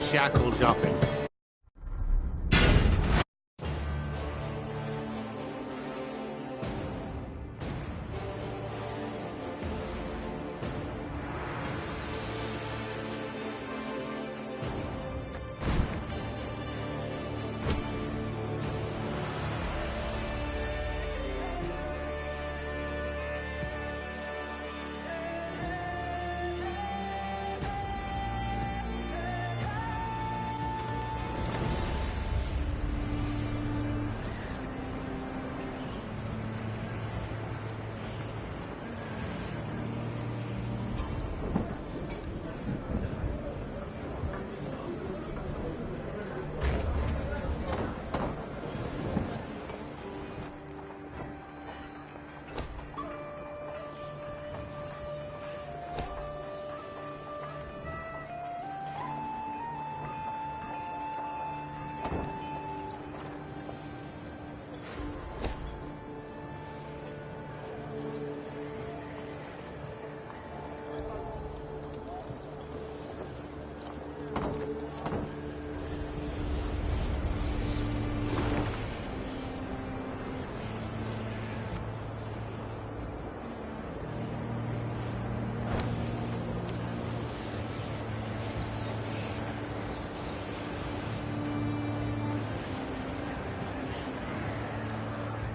shackles off him.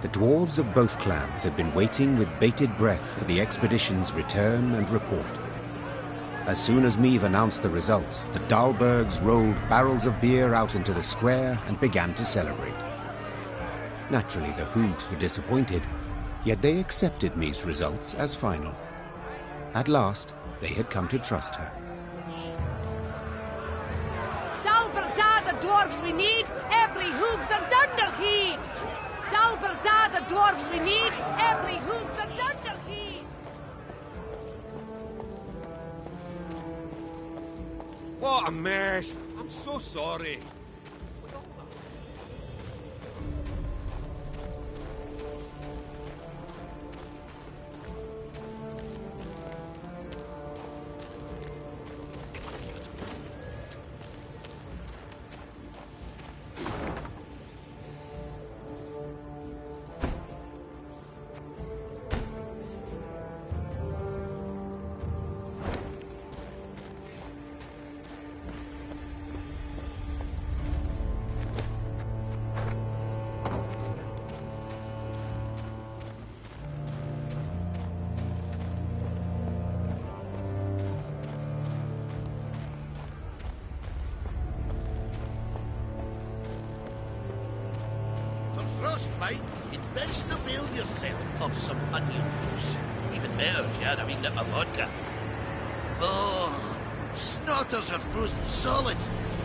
The dwarves of both clans had been waiting with bated breath for the expedition's return and report. As soon as Meve announced the results, the Dahlbergs rolled barrels of beer out into the square and began to celebrate. Naturally, the Hoogs were disappointed, yet they accepted Meve's results as final. At last, they had come to trust her. Dahlbergs are the dwarves we need, every Hoogs are Dunderheed! Dahlbergs are the dwarves we need, every Hoogs are Dunderheed! What a mess! I'm so sorry. Frostbite, you'd best avail yourself of some onion juice. Even better if you had a wee nip of vodka. Oh, snorters are frozen solid.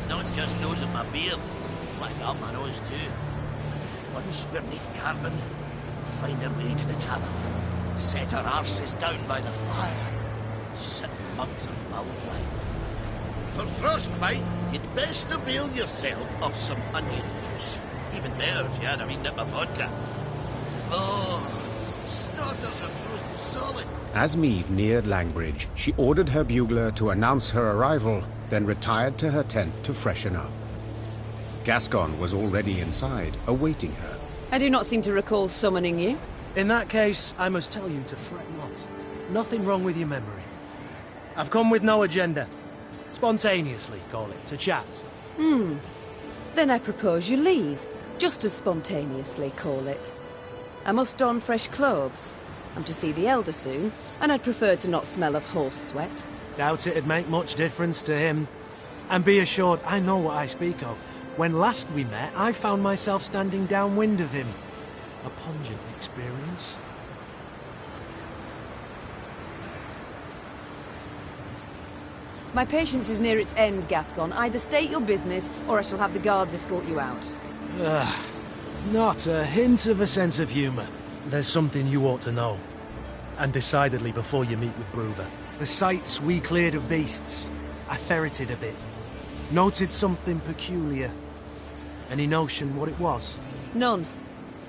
Not just those in my beard. Like up my nose too. Once we're neath Carbon, we'll find our way to the tavern. Set our arses down by the fire. Sip mugs of mulled wine. For frostbite, you'd best avail yourself of some onion juice. Even better if you had a wee nip of vodka. Oh, snorters are frozen solid. As Meve neared Langbridge, she ordered her bugler to announce her arrival, then retired to her tent to freshen up. Gascon was already inside, awaiting her. I do not seem to recall summoning you. In that case, I must tell you to fret not. Nothing wrong with your memory. I've come with no agenda. Spontaneously, call it, to chat. Then I propose you leave. Just as spontaneously, call it. I must don fresh clothes. I'm to see the Elder soon, and I'd prefer to not smell of horse sweat. Doubt it'd make much difference to him. And be assured, I know what I speak of. When last we met, I found myself standing downwind of him. A pungent experience. My patience is near its end, Gascon. Either state your business, or I shall have the guards escort you out. Not a hint of a sense of humour. There's something you ought to know. And decidedly before you meet with Bruver. The sites we cleared of beasts. I ferreted a bit. Noted something peculiar. Any notion what it was? None.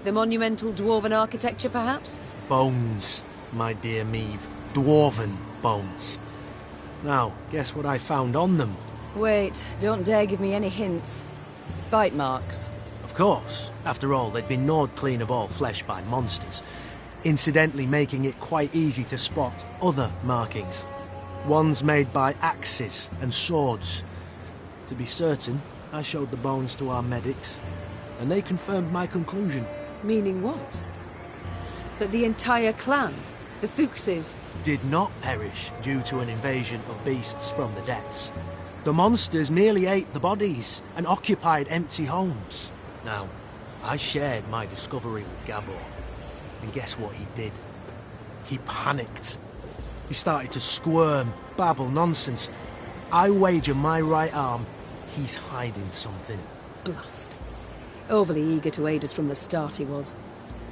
The monumental dwarven architecture, perhaps? Bones, my dear Meve. Dwarven bones. Now, guess what I found on them? Wait, don't dare give me any hints. Bite marks. Of course. After all, they'd been gnawed clean of all flesh by monsters, incidentally making it quite easy to spot other markings. Ones made by axes and swords. To be certain, I showed the bones to our medics, and they confirmed my conclusion. Meaning what? That the entire clan, the Fuchses, did not perish due to an invasion of beasts from the depths. The monsters merely ate the bodies and occupied empty homes. Now, I shared my discovery with Gabor, and guess what he did? He panicked. He started to squirm, babble nonsense. I wager my right arm, he's hiding something. Blast. Overly eager to aid us from the start he was.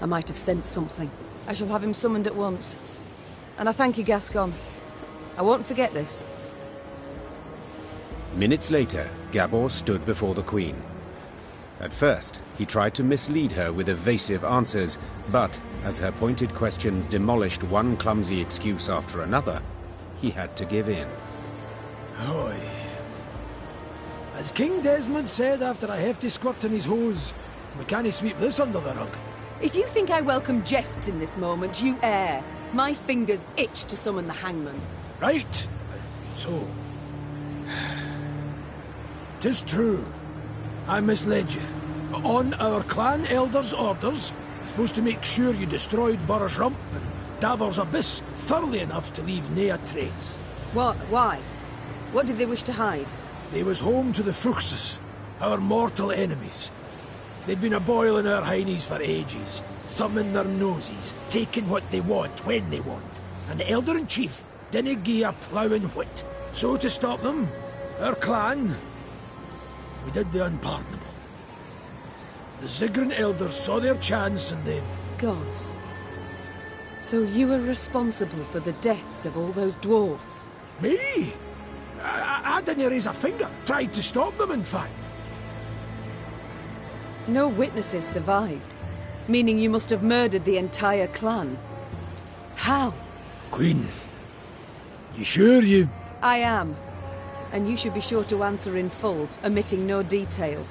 I might have sent something. I shall have him summoned at once. And I thank you, Gascon. I won't forget this. Minutes later, Gabor stood before the Queen. At first, he tried to mislead her with evasive answers, but as her pointed questions demolished one clumsy excuse after another, he had to give in. Oi. As King Desmond said after a hefty squirt in his hose, we can't sweep this under the rug. If you think I welcome jests in this moment, you err. My fingers itch to summon the hangman. Right. So... 'tis true. I misled you. On our clan elder's orders, supposed to make sure you destroyed Burr's Rump and Davor's Abyss thoroughly enough to leave nae a trace. What? Why? What did they wish to hide? They was home to the Fuchses, our mortal enemies. They'd been a-boiling our heinies for ages, thumbing their noses, taking what they want when they want, and the Elder-in-Chief didn't gie a ploughing whit. So to stop them, our clan, we did the unpardonable. The Ziggurin elders saw their chance and they... Gods. So you were responsible for the deaths of all those dwarves? Me? I didn't raise a finger. Tried to stop them, in fact. No witnesses survived, meaning you must have murdered the entire clan. How? Queen, you sure you... I am. And you should be sure to answer in full, omitting no detail.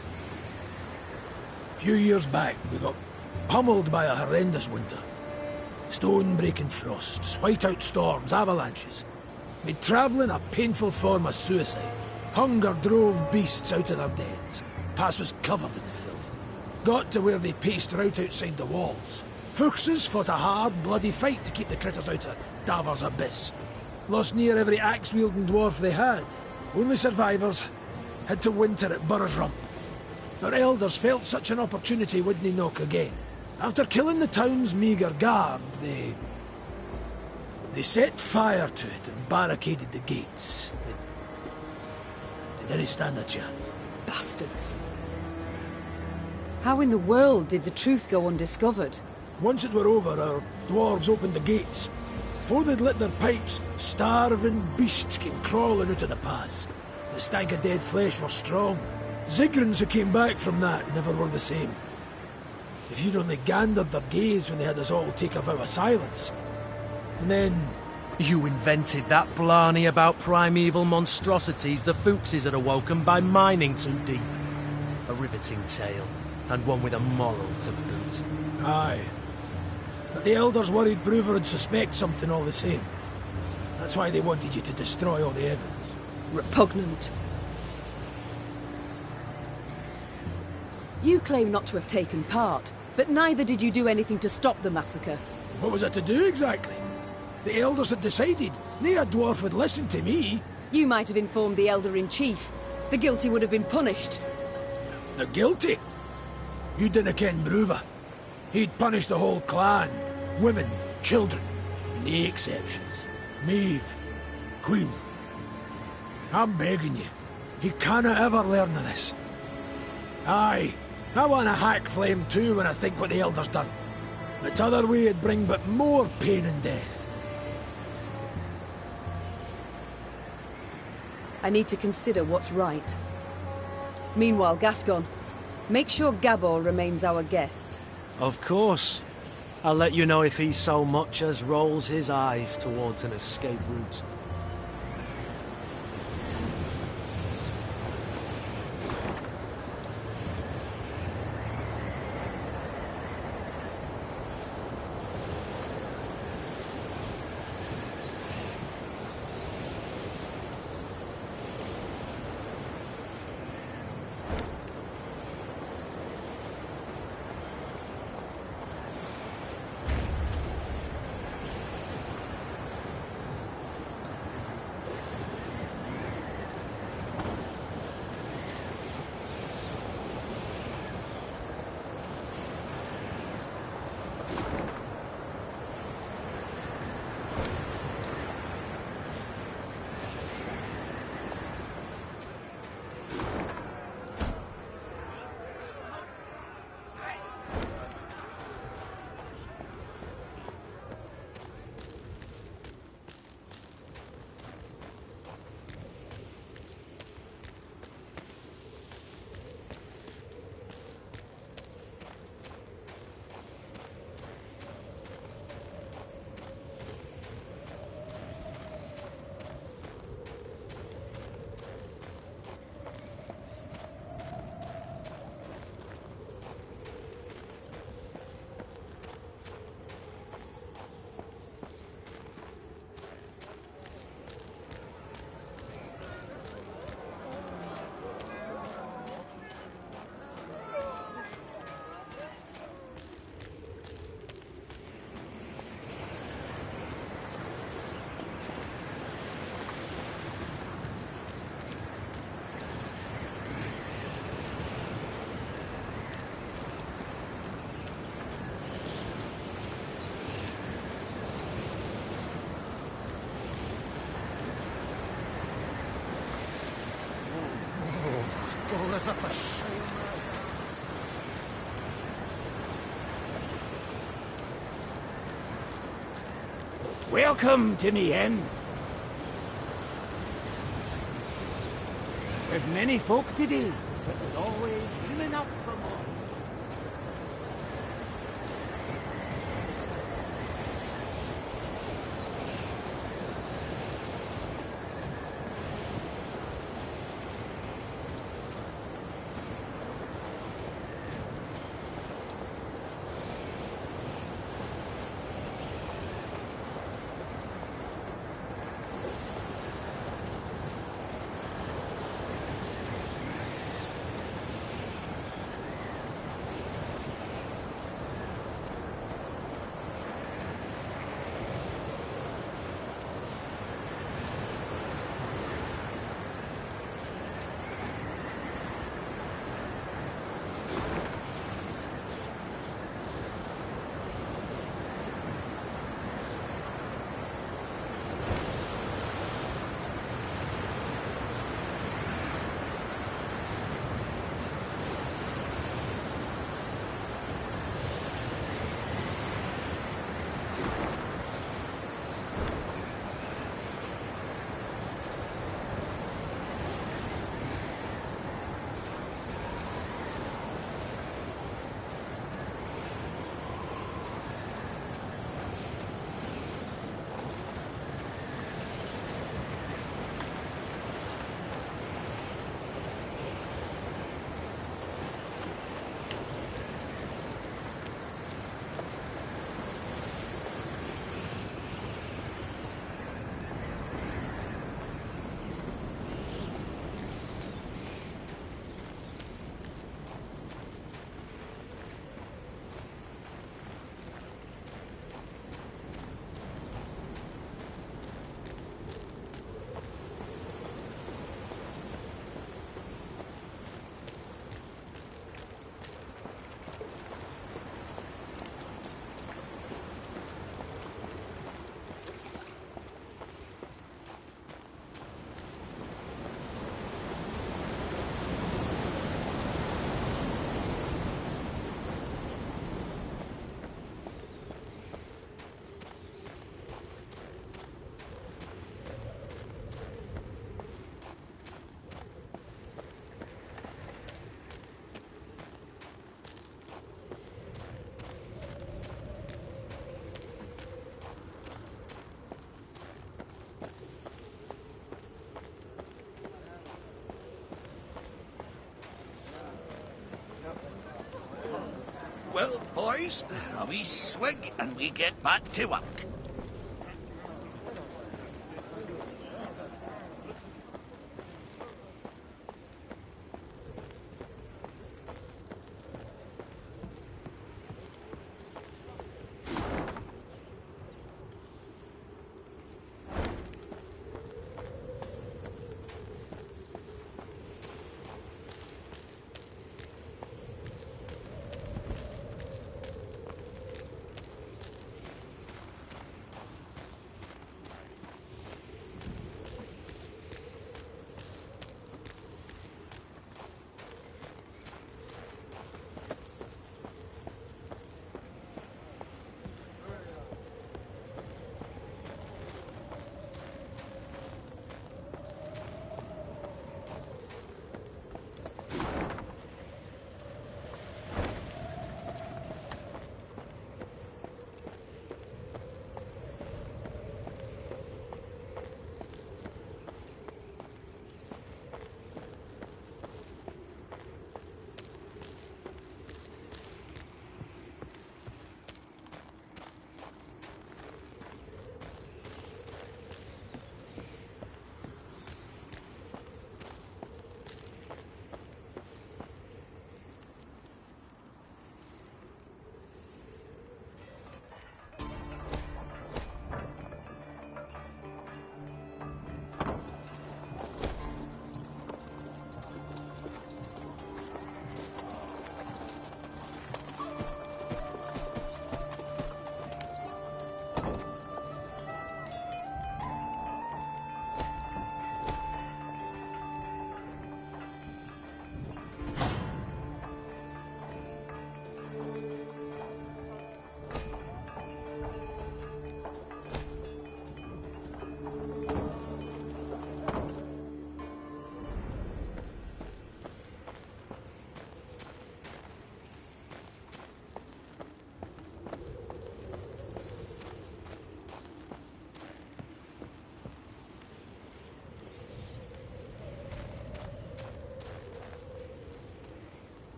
A few years back, we got pummeled by a horrendous winter. Stone-breaking frosts, whiteout storms, avalanches. Made travelling a painful form of suicide. Hunger drove beasts out of their dens. Pass was covered in the filth. Got to where they paced right outside the walls. Fuchses fought a hard, bloody fight to keep the critters out of Davor's Abyss. Lost near every axe-wielding dwarf they had. Only survivors had to winter at Burr's Rump. Our elders felt such an opportunity wouldn't knock again. After killing the town's meagre guard, they set fire to it and barricaded the gates. They didn't stand a chance. Bastards. How in the world did the truth go undiscovered? Once it were over, our dwarves opened the gates. Before they'd lit their pipes, starving beasts came crawling out of the pass. The stank of dead flesh were strong. Zigrins who came back from that never were the same. If you'd only gandered their gaze when they had us all take a vow of silence. And then... You invented that blarney about primeval monstrosities the Fuchses had awoken by mining too deep. A riveting tale, and one with a moral to boot. Aye. But the elders worried Brewer would suspect something all the same. That's why they wanted you to destroy all the evidence. Repugnant. You claim not to have taken part, but neither did you do anything to stop the massacre. What was I to do exactly? The elders had decided. Nae a dwarf would listen to me. You might have informed the Elder-in-Chief. The guilty would have been punished. The guilty? You didn't ken Brewer. He'd punish the whole clan. Women, children. Nae exceptions. Maeve, Queen. I'm begging you. He canna ever learn of this. Aye, I want a hack flame too when I think what the elders done. The t'other way would bring but more pain and death. I need to consider what's right. Meanwhile, Gascon, make sure Gabor remains our guest. Of course. I'll let you know if he so much as rolls his eyes towards an escape route. as if a Welcome to me inn. We've many folk today, but there's always room enough for more. Well, boys, a wee swig and we get back to work.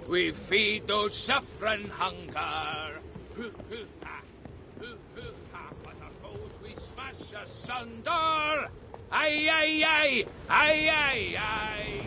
We feed those suffering hunger. Hoo-hoo-ha, hoo-hoo-ha, but our foes we smash asunder. Aye, aye, aye, aye, aye, aye.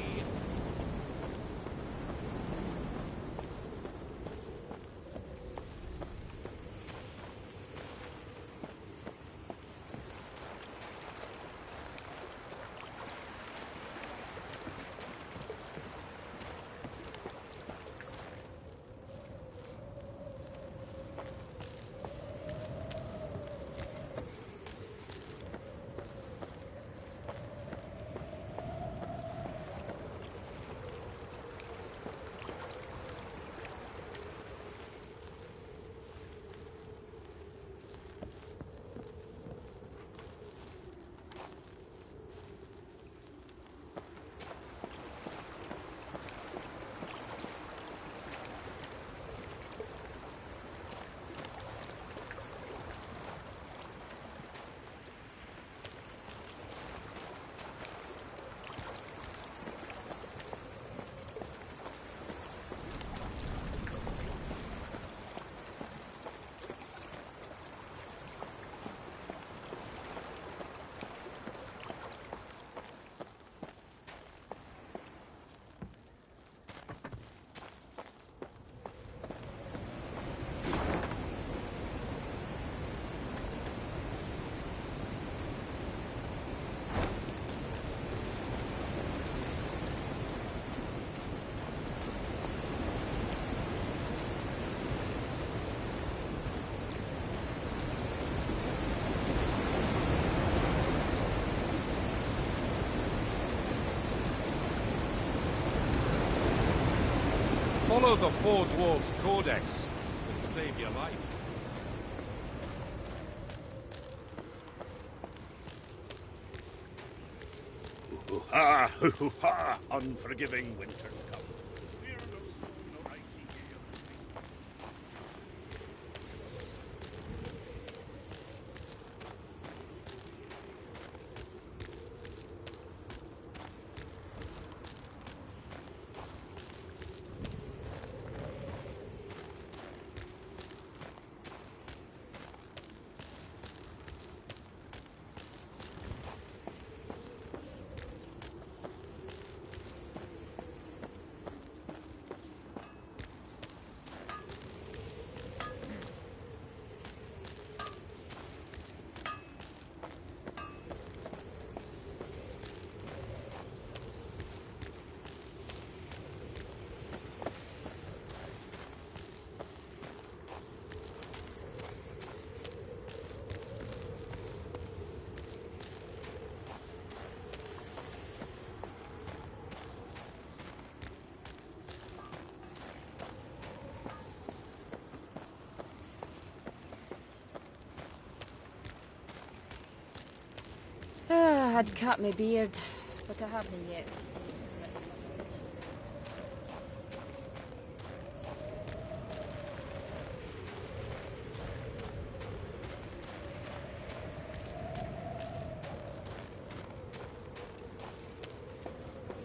Follow the Four Dwarves Codex. It'll save your life. Hoo-ha, hoo-ha, unforgiving winter's come. Fear no snow, no icy gale. I'd cut my beard, but I haven't yet received it.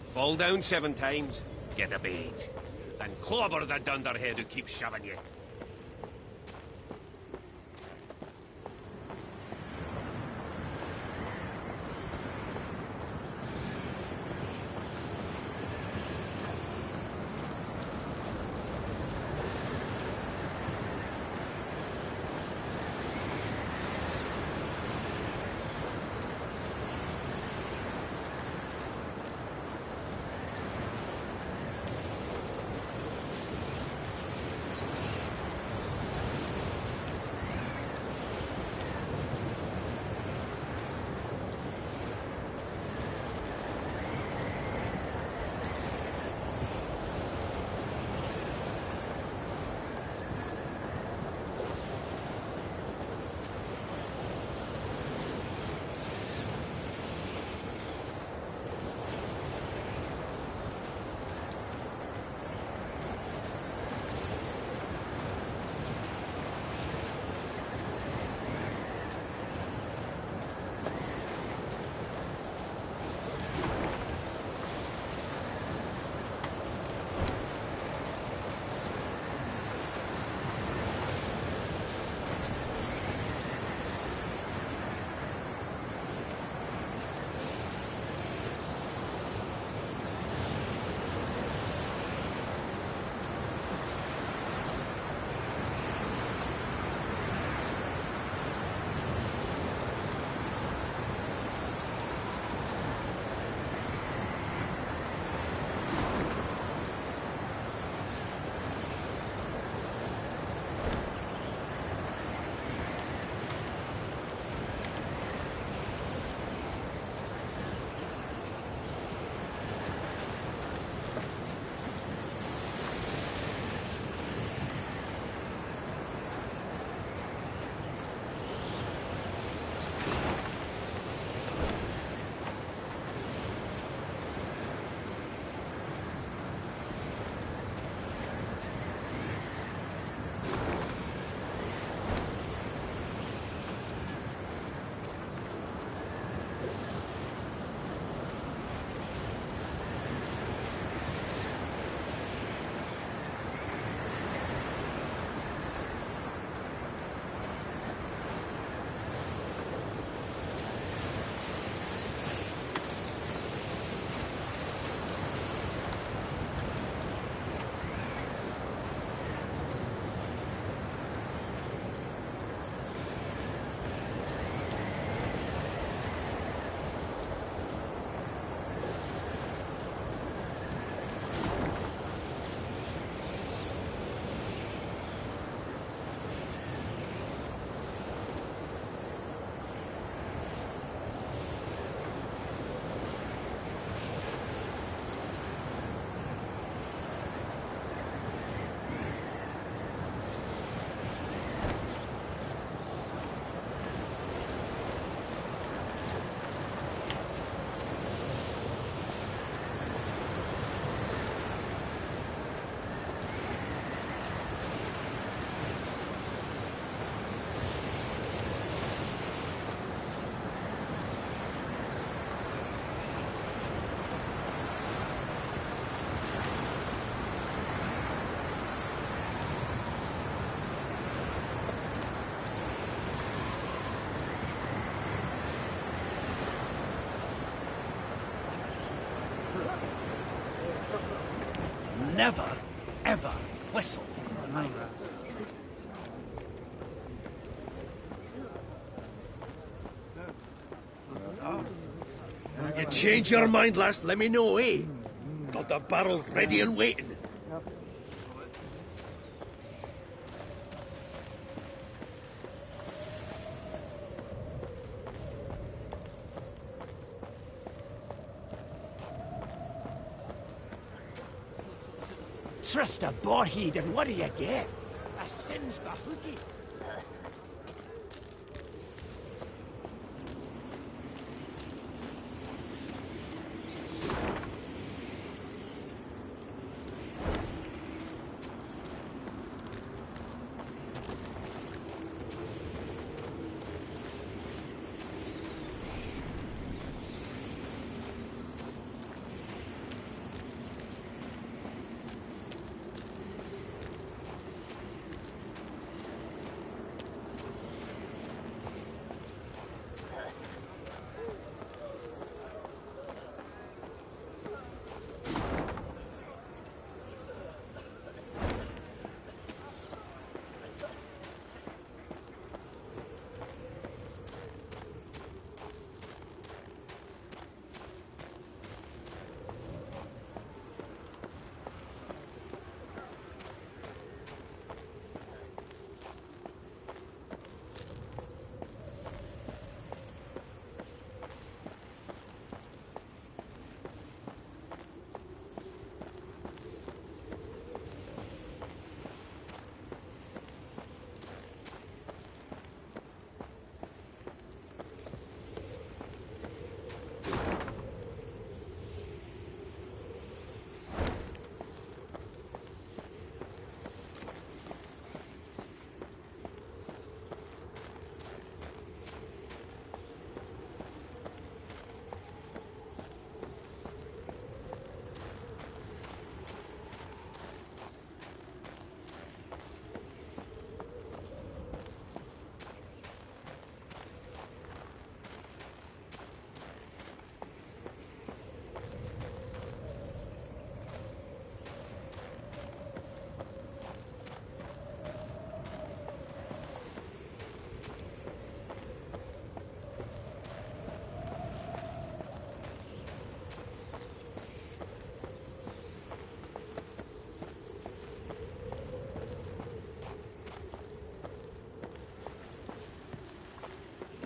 Fall down 7 times, get a bait, and clobber the dunderhead who keeps shoving you. never, ever whistle. You change your mind, lass, let me know, eh? Got the barrel ready and waiting. Trust a boarhead, and what do you get? A singe bahookie.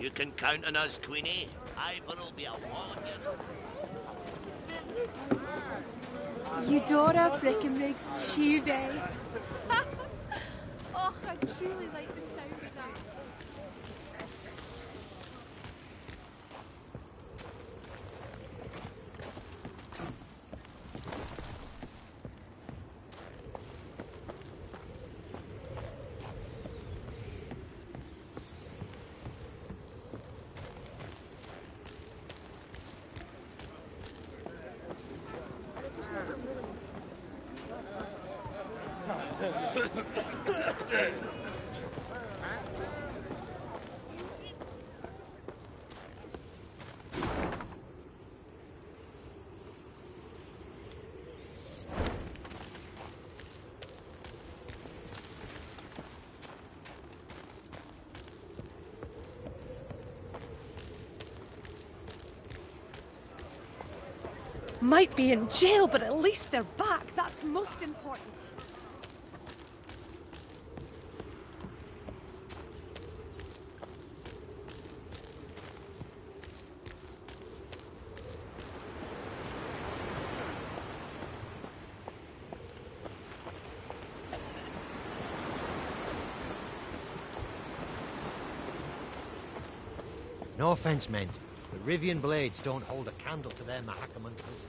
You can count on us, Queenie. Ivor'll be a wall again. Eudora Breckenrig's Cheery. Oh, I truly like the sound of that. Might be in jail, but at least they're back. That's most important. No offense meant, but Rivian blades don't hold a candle to their Mahakaman prisons.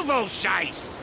Devil shice!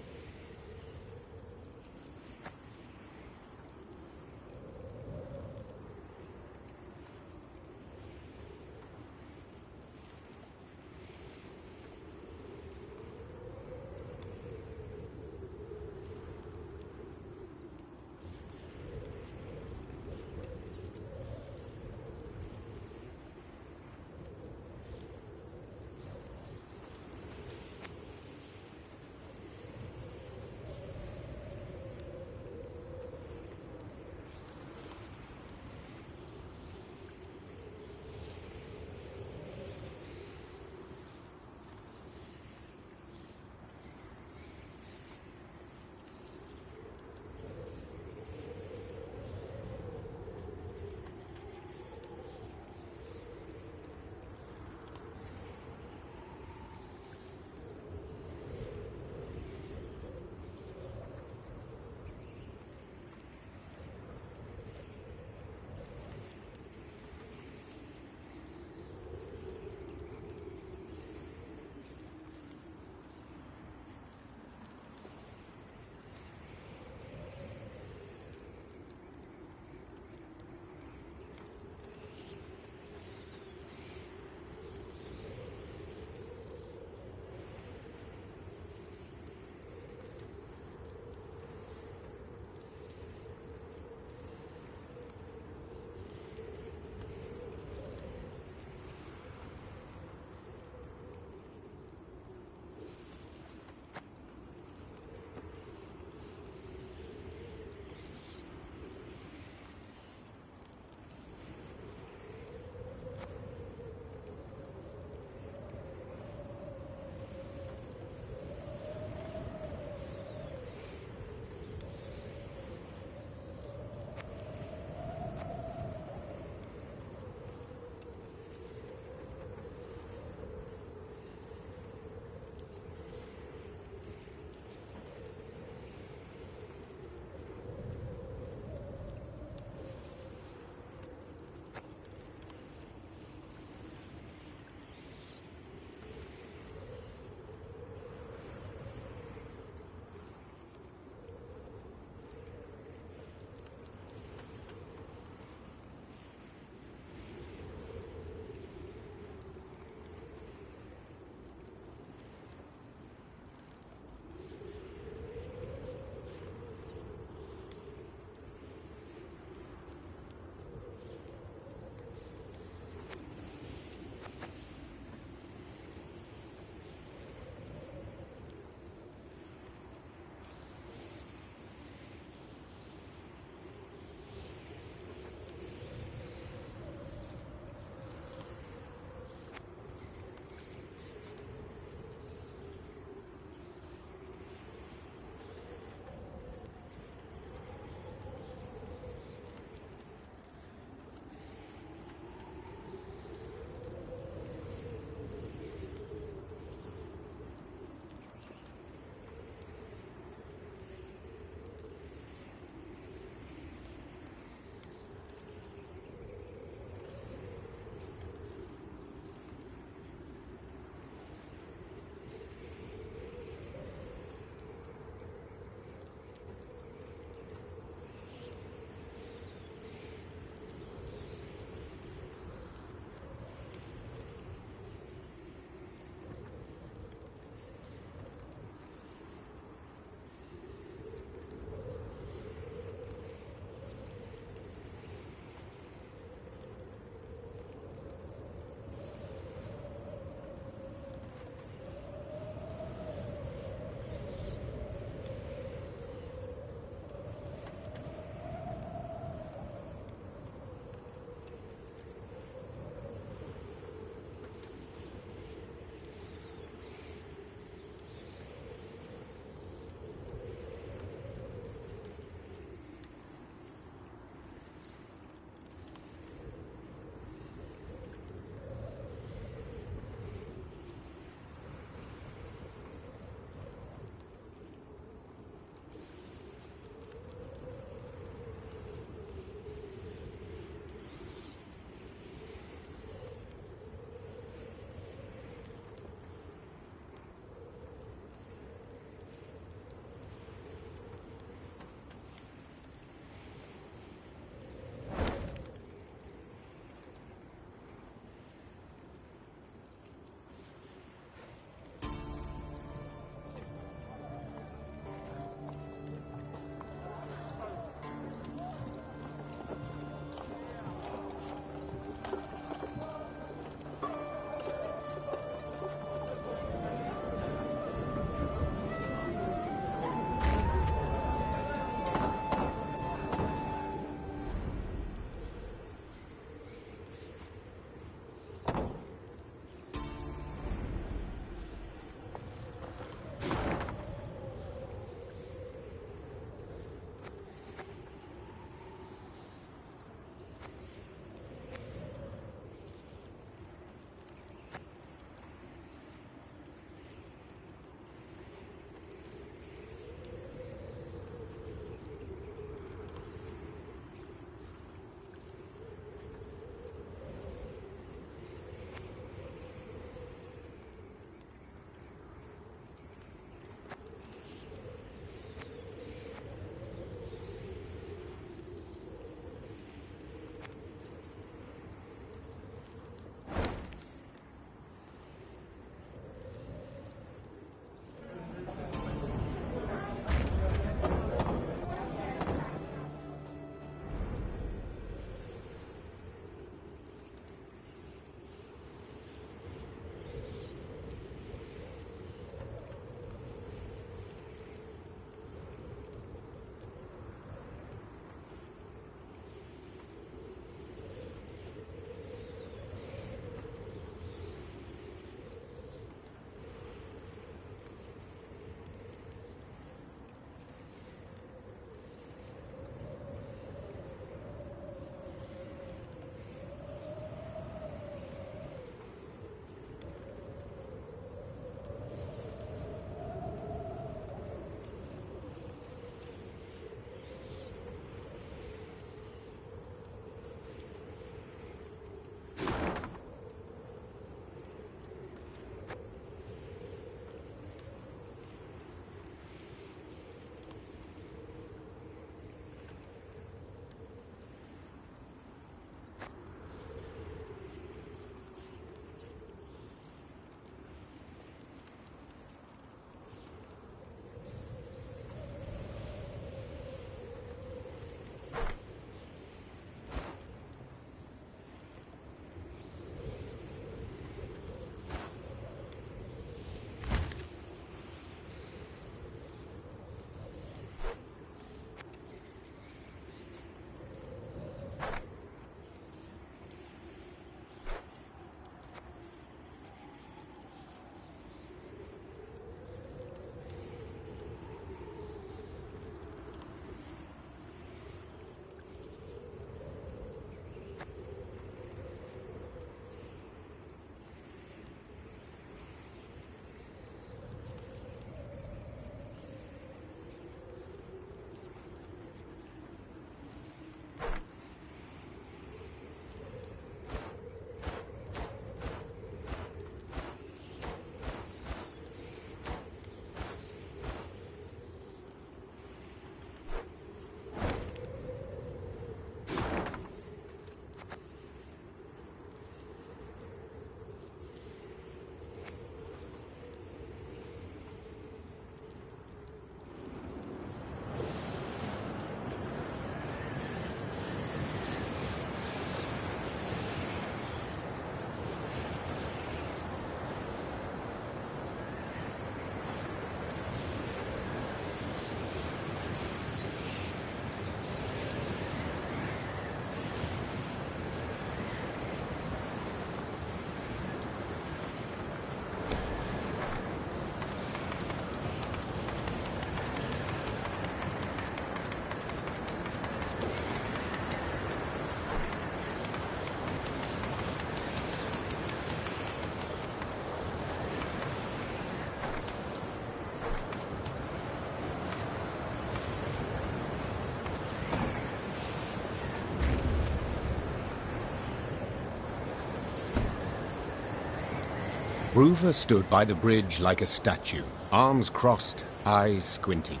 Broover stood by the bridge like a statue, arms crossed, eyes squinting.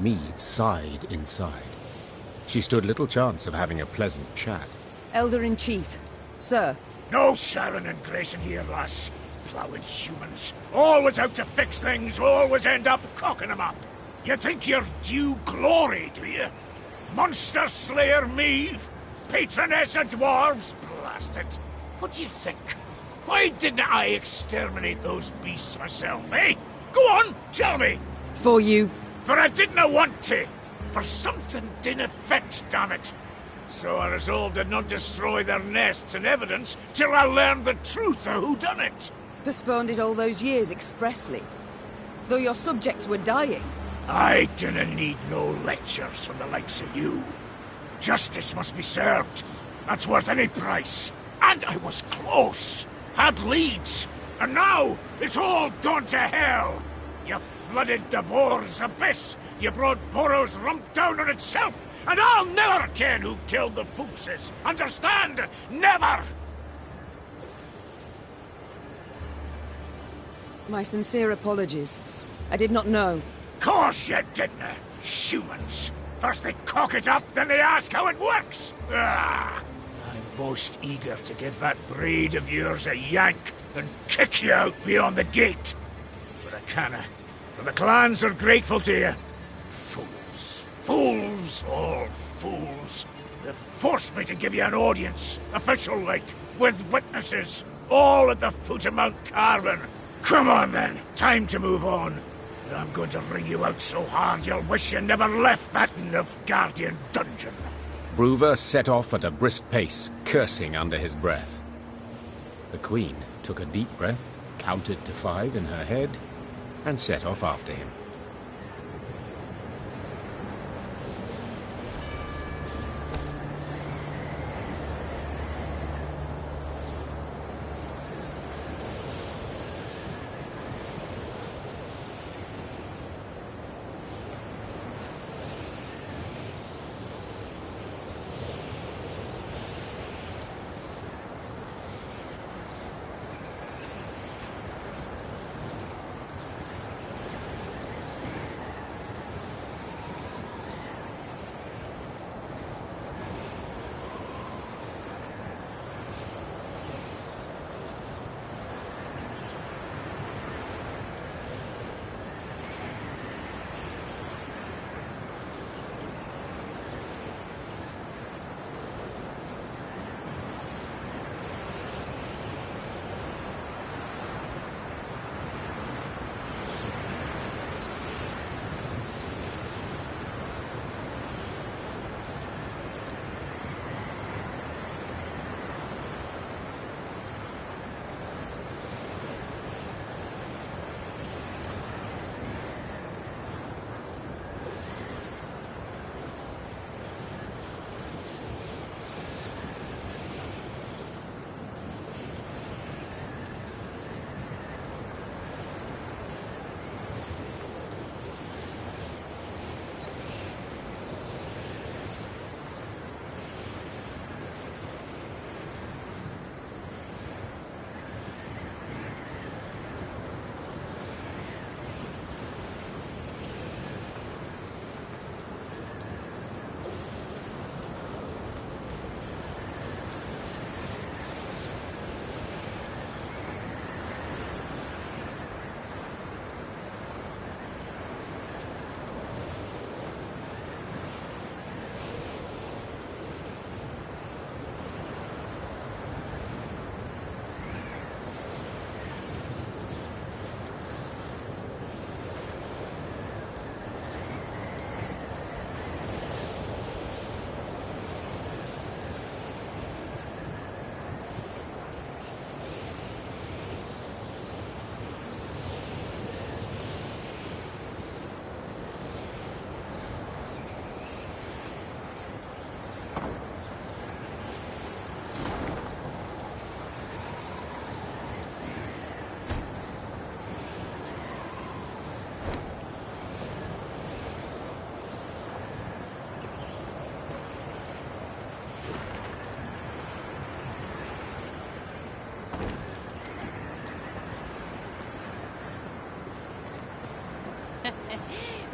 Meve sighed inside. She stood little chance of having a pleasant chat. Elder-in-Chief, sir. No Sharon and Grayson here, lass. Plowing humans. Always out to fix things, always end up cocking them up. You think you're due glory, do you? Monster Slayer Meve? Patroness of dwarves? Blast it. What do you think? Why didn't I exterminate those beasts myself, eh? Go on, tell me. For you. For I didn't want to. For something didn't fit, damn it. So I resolved to not destroy their nests and evidence till I learned the truth of who done it. Postponed it all those years expressly. Though your subjects were dying. I didn't need no lectures from the likes of you. Justice must be served. That's worth any price. And I was close. Had leads. And now it's all gone to hell. You flooded Devor's abyss. You brought Burrow's rump down on itself. And I'll never ken who killed the Fuchses. Understand? Never! My sincere apologies. I did not know. Course you didn't. Humans. First they cock it up, then they ask how it works. I'm most eager to give that braid of yours a yank and kick you out beyond the gate. But I canna, for the clans are grateful to you. Fools. Fools. All fools. They forced me to give you an audience, official-like, with witnesses, all at the foot of Mount Carbon. Come on then, time to move on. But I'm going to wring you out so hard you'll wish you never left that Nilfgaardian dungeon. Broover set off at a brisk pace, cursing under his breath. The Queen took a deep breath, counted to 5 in her head, and set off after him.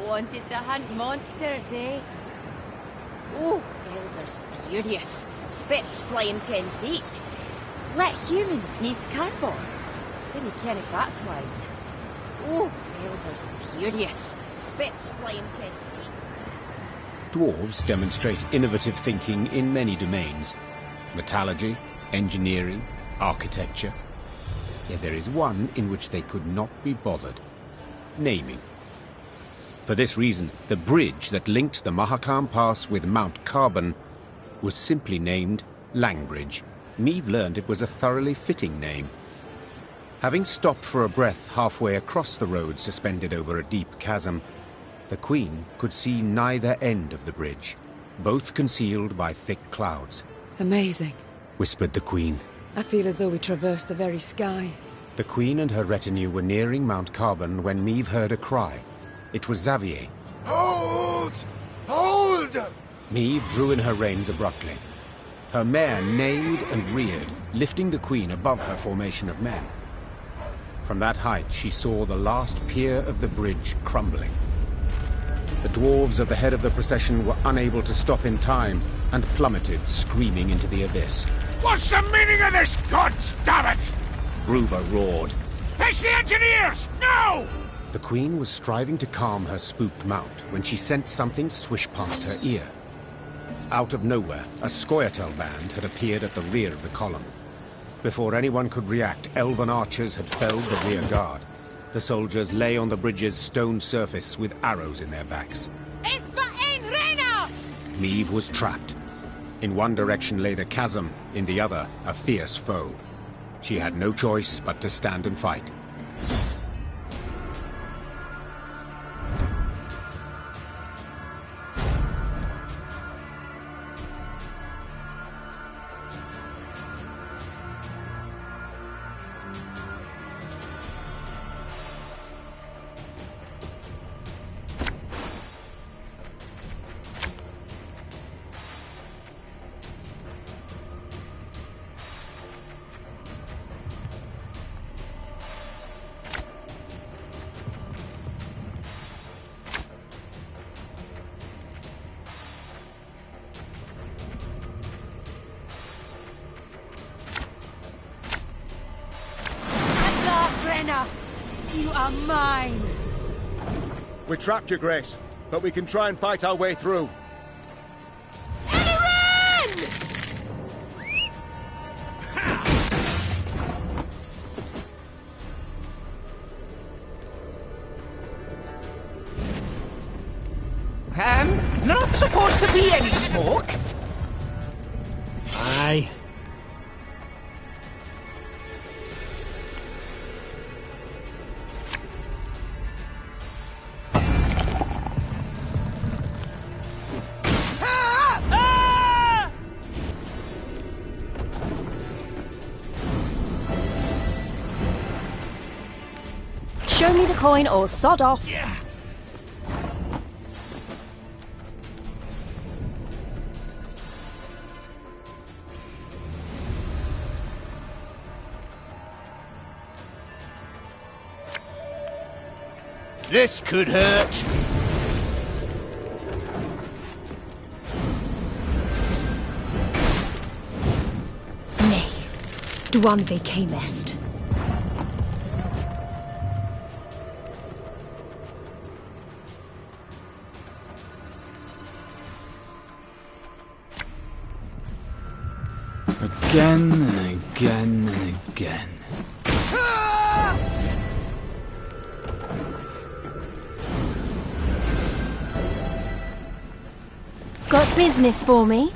Wanted to hunt monsters, eh? Oh, Elder's furious. Spits flying 10 feet. Let humans neath cardboard. Didn't care if that's wise. Oh, Elder's furious. Spits flying 10 feet. Dwarves demonstrate innovative thinking in many domains. Metallurgy, engineering, architecture. Yet there is one in which they could not be bothered. Naming. For this reason, the bridge that linked the Mahakam Pass with Mount Carbon was simply named Langbridge. Meave learned it was a thoroughly fitting name. Having stopped for a breath halfway across the road suspended over a deep chasm, the Queen could see neither end of the bridge, both concealed by thick clouds. Amazing. Whispered the Queen. I feel as though we traversed the very sky. The Queen and her retinue were nearing Mount Carbon when Meave heard a cry. It was Xavier. Hold! Hold! Meave drew in her reins abruptly. Her mare neighed and reared, lifting the Queen above her formation of men. From that height, she saw the last pier of the bridge crumbling. The dwarves at the head of the procession were unable to stop in time and plummeted, screaming into the abyss. What's the meaning of this, gods damn it? Groover roared. Fetch the engineers! No! The Queen was striving to calm her spooked mount when she sensed something swish past her ear. Out of nowhere, a Scoia'tael band had appeared at the rear of the column. Before anyone could react, elven archers had felled the rear guard. The soldiers lay on the bridge's stone surface with arrows in their backs. Isma ein Rena! Meave was trapped. In one direction lay the chasm, in the other, a fierce foe. She had no choice but to stand and fight. You are mine! We're trapped, Your Grace, but we can try and fight our way through. Not supposed to be any smoke? Aye. Show me the coin or sod off. Yeah. This could hurt. Nay, Dwan ve camest. Again and again and again. Got business for me?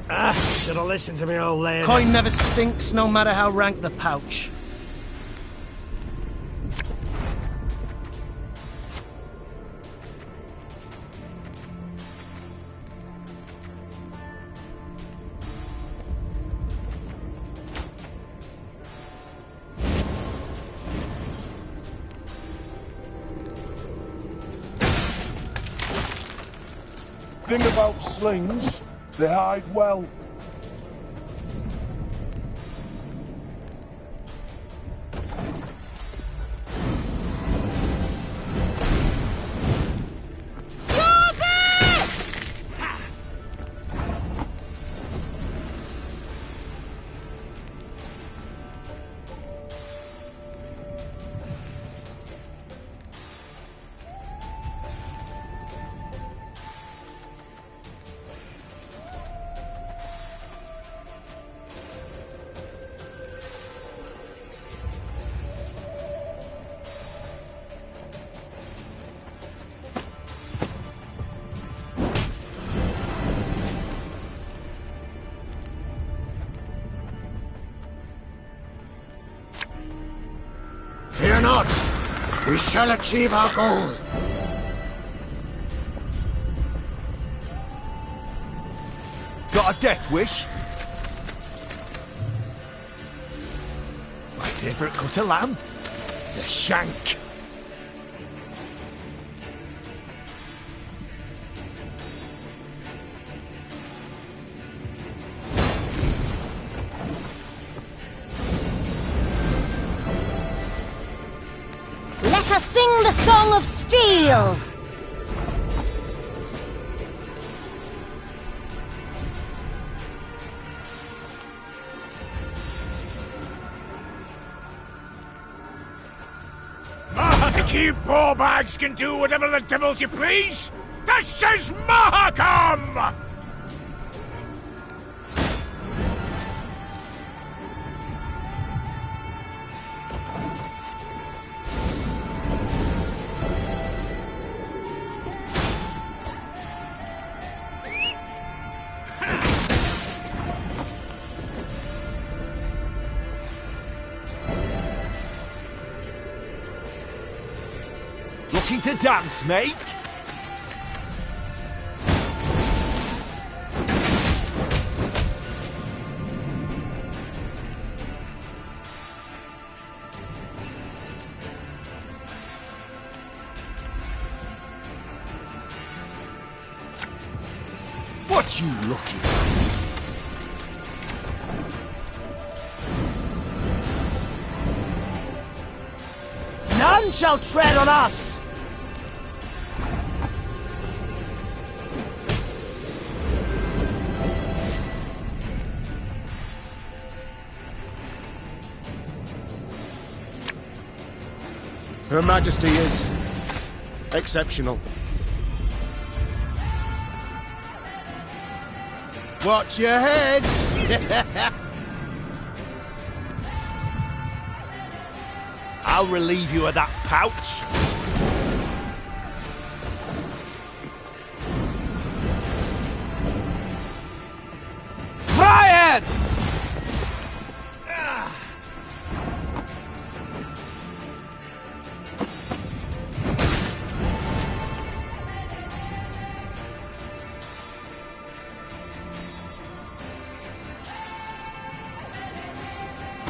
Should have listened to me, old lady. Coin never stinks, no matter how rank the pouch. Thing about slings, they hide well. Fear not. We shall achieve our goal. Got a death wish? My favourite cut of lamb? The shank. Let us sing the Song of Steel! You ballbags can do whatever the devils you please! This is Mahakam! Looking to dance, mate? What you looking at? None shall tread on us! Her Majesty is exceptional. Watch your heads! I'll relieve you of that pouch. Fire!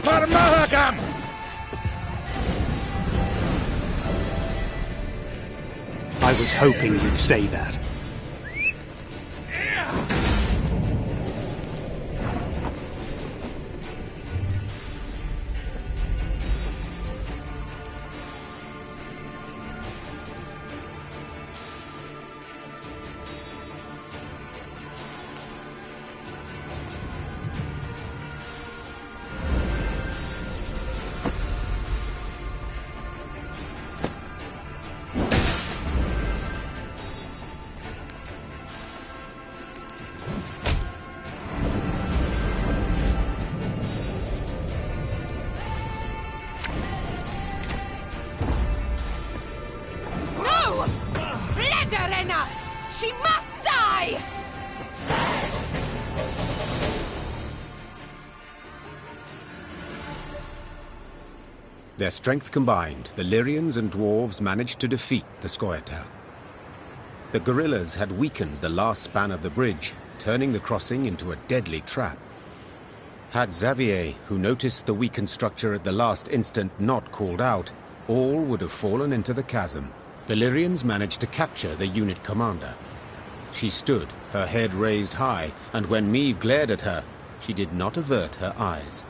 For Mahakam! I was hoping you'd say that. She must die! Their strength combined, the Lyrians and dwarves managed to defeat the Scoia'tael. The guerrillas had weakened the last span of the bridge, turning the crossing into a deadly trap. Had Xavier, who noticed the weakened structure at the last instant, not called out, all would have fallen into the chasm. The Lyrians managed to capture the unit commander. She stood, her head raised high, and when Meve glared at her, she did not avert her eyes.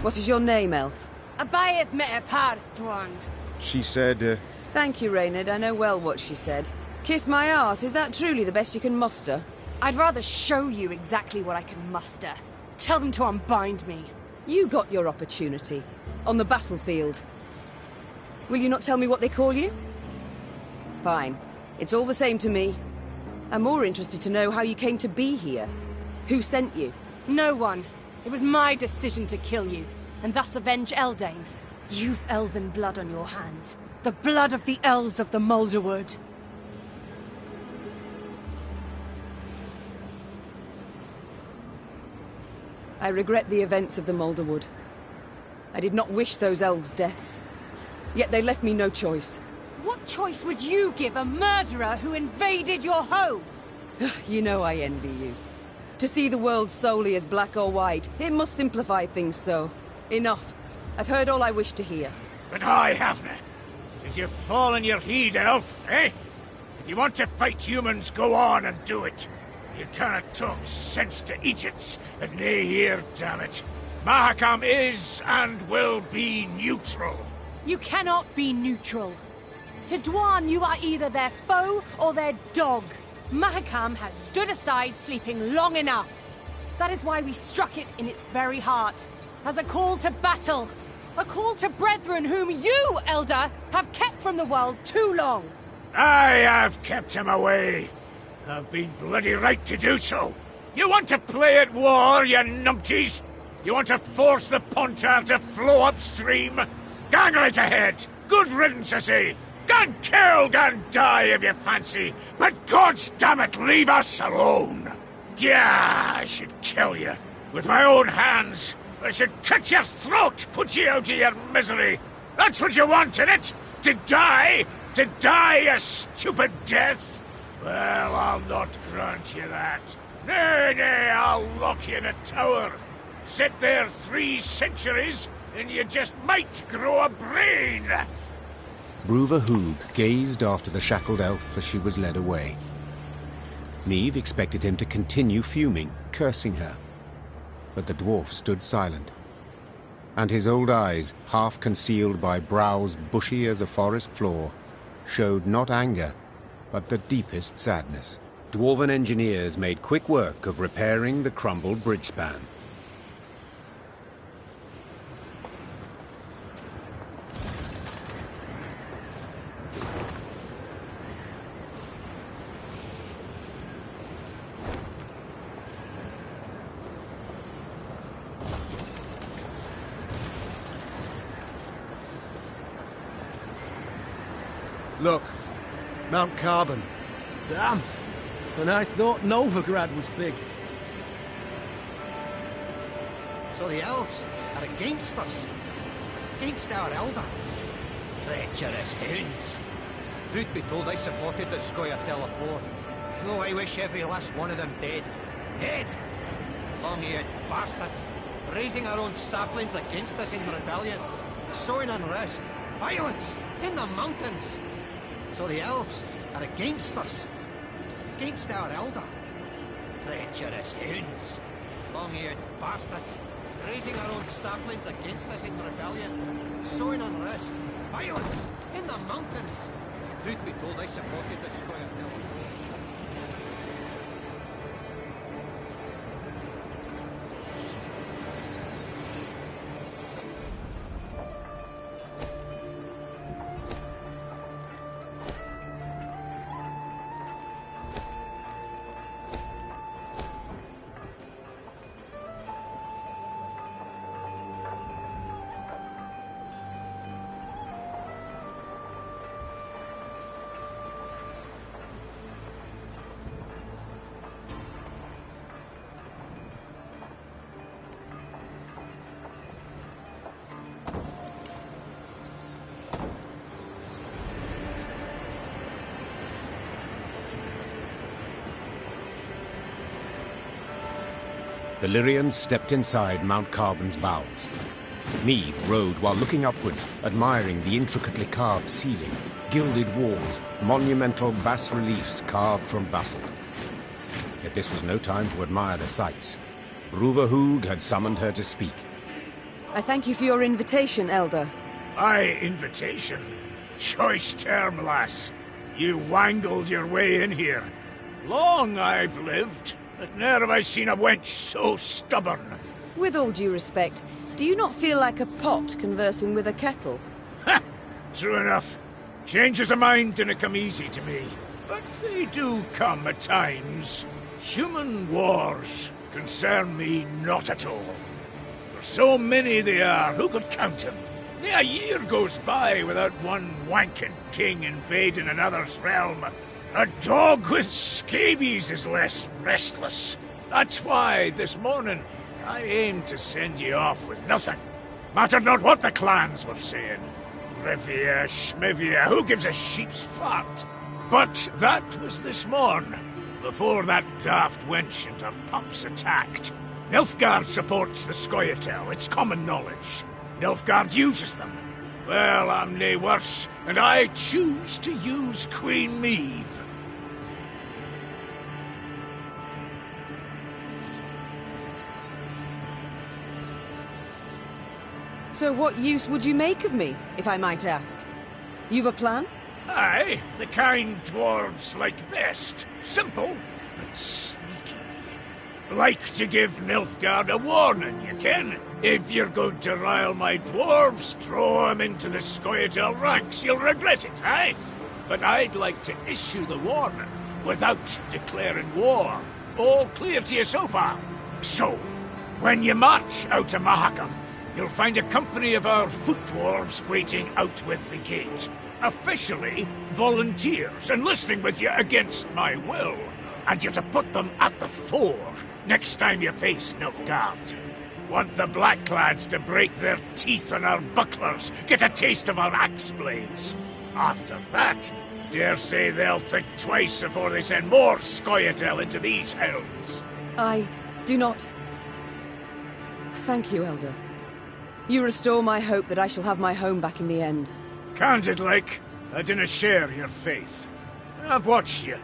What is your name, elf? Abayeth Me'eparstwan. She said, Thank you, Reynard. I know well what she said. Kiss my arse, is that truly the best you can muster? I'd rather show you exactly what I can muster. Tell them to unbind me. You got your opportunity. On the battlefield. Will you not tell me what they call you? Fine. It's all the same to me. I'm more interested to know how you came to be here. Who sent you? No one. It was my decision to kill you, and thus avenge Eldain. You've elven blood on your hands. The blood of the elves of the I regret the events of the Moulderwood. I did not wish those elves' deaths. Yet they left me no choice. What choice would you give a murderer who invaded your home? You know I envy you. To see the world solely as black or white, it must simplify things so. Enough. I've heard all I wish to hear. But I haven't. Did you fall in your heed, elf, eh? If you want to fight humans, go on and do it. You cannot talk sense to idiots and nae here, damn it. Mahakam is and will be neutral. You cannot be neutral. To Dwan, you are either their foe or their dog. Mahakam has stood aside, sleeping long enough. That is why we struck it in its very heart. As a call to battle. A call to brethren whom you, Elder, have kept from the world too long. I have kept him away. I've been bloody right to do so. You want to play at war, you numpties? You want to force the Pontar to flow upstream? Gang right ahead. Good riddance, I say. Gan kill, gan die if you fancy. But God's damn it, leave us alone. Yeah, I should kill you. With my own hands. I should cut your throat, put you out of your misery. That's what you want, innit? To die? To die a stupid death? Well, I'll not grant you that. Nay, I'll lock you in a tower. Sit there 3 centuries, and you just might grow a brain. Bruva Hoog gazed after the shackled elf as she was led away. Neve expected him to continue fuming, cursing her. But the dwarf stood silent, and his old eyes, half concealed by brows bushy as a forest floor, showed not anger, but the deepest sadness. Dwarven engineers made quick work of repairing the crumbled bridge span. Look, Mount Carbon. Damn. And I thought Novigrad was big. So the elves are against us. Against our elder. Treacherous hounds. Truth be told, I supported the Scoia'tael afore. No, I wish every last one of them dead. Dead! Long-eared bastards. Raising our own saplings against us in rebellion. Sowing unrest. Violence. In the mountains. So the elves are against us. Against our elder. Treacherous hounds. Long-eared bastards. Raising our own saplings against us in rebellion. Sowing unrest. Violence. In the mountains. Truth be told, I supported the Scoia'tael. The Lyrians stepped inside Mount Carbon's bowels. Neve rode while looking upwards, admiring the intricately carved ceiling, gilded walls, monumental bas-reliefs carved from basalt. Yet this was no time to admire the sights. Bruva Hoog had summoned her to speak. I thank you for your invitation, Elder. Aye, invitation. Choice term, lass. You wangled your way in here. Long I've lived, but ne'er have I seen a wench so stubborn. With all due respect, do you not feel like a pot conversing with a kettle? Ha! True enough. Changes of mind didn't come easy to me. But they do come at times. Human wars concern me not at all. For so many they are, who could count them? A year goes by without one wanking king invading another's realm. A dog with scabies is less restless. That's why, this morning, I aimed to send you off with nothing. Mattered not what the clans were saying. Rivia, Schmivia, who gives a sheep's fart? But that was this morn, before that daft wench and her pups attacked. Nilfgaard supports the Scoia'tael, it's common knowledge. Nilfgaard uses them. Well, I'm nae worse, and I choose to use Queen Maeve. So what use would you make of me, if I might ask? You've a plan? Aye, the kind dwarves like best. Simple, but sneaky. Like to give Nilfgaard a warning, you ken. If you're going to rile my dwarves, throw 'em into the Scoia'tael ranks. You'll regret it, aye? But I'd like to issue the warning without declaring war. All clear to you so far? So, when you march out of Mahakam, you'll find a company of our foot dwarves waiting out with the gate. Officially, volunteers enlisting with you against my will. And you're to put them at the fore next time you face Nilfgaard. Want the Blackclads to break their teeth on our bucklers, get a taste of our axe blades. After that, dare say they'll think twice before they send more Scoia'tael into these hells. I do not... Thank you, Elder. You restore my hope that I shall have my home back in the end. Candid like, I dinna share your faith. I've watched you.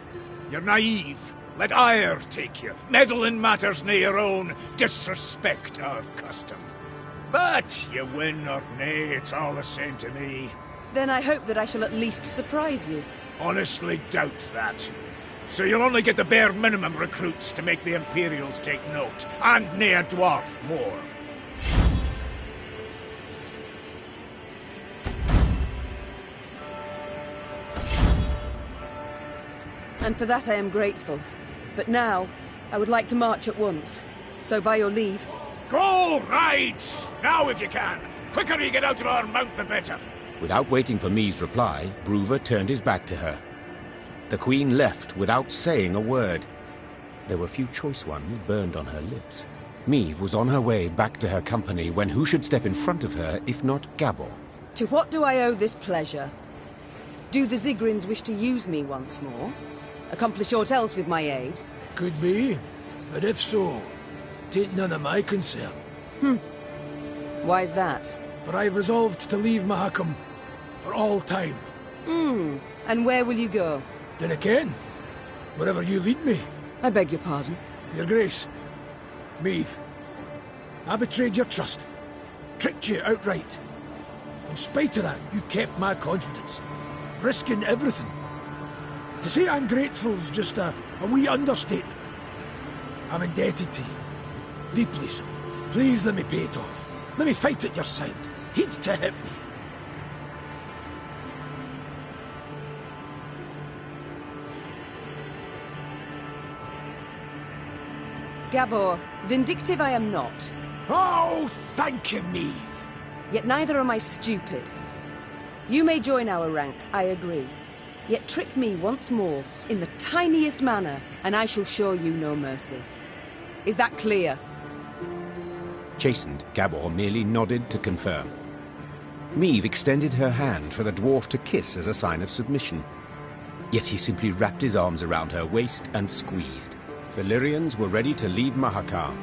You're naive. Let ire take you. Meddle in matters near your own. Disrespect our custom. But you win or nay, it's all the same to me. Then I hope that I shall at least surprise you. Honestly doubt that. So you'll only get the bare minimum recruits to make the Imperials take note. And nae a dwarf more. And for that I am grateful. But now, I would like to march at once. So by your leave... Go, ride! Now if you can. Quicker you get out of our mount, the better. Without waiting for Maeve's reply, Brúva turned his back to her. The Queen left without saying a word. There were few choice ones burned on her lips. Maeve was on her way back to her company when who should step in front of her if not Gabor? To what do I owe this pleasure? Do the Zigrins wish to use me once more? Accomplish aught else with my aid? Could be, but if so, tain't none of my concern. Why's that? For I've resolved to leave Mahakam for all time. And where will you go? Dinna ken. Wherever you lead me. I beg your pardon. Your Grace. Maeve. I betrayed your trust. Tricked you outright. In spite of that, you kept my confidence. Risking everything. To say I'm grateful is just a wee understatement. I'm indebted to you. Deeply so. Please let me pay it off. Let me fight at your side. Heed to hip me. Gabor, vindictive I am not. Oh, thank you, Maeve. Yet neither am I stupid. You may join our ranks, I agree. Yet trick me once more, in the tiniest manner, and I shall show you no mercy. Is that clear? Chastened, Gabor merely nodded to confirm. Maeve extended her hand for the dwarf to kiss as a sign of submission. Yet he simply wrapped his arms around her waist and squeezed. The Lyrians were ready to leave Mahakam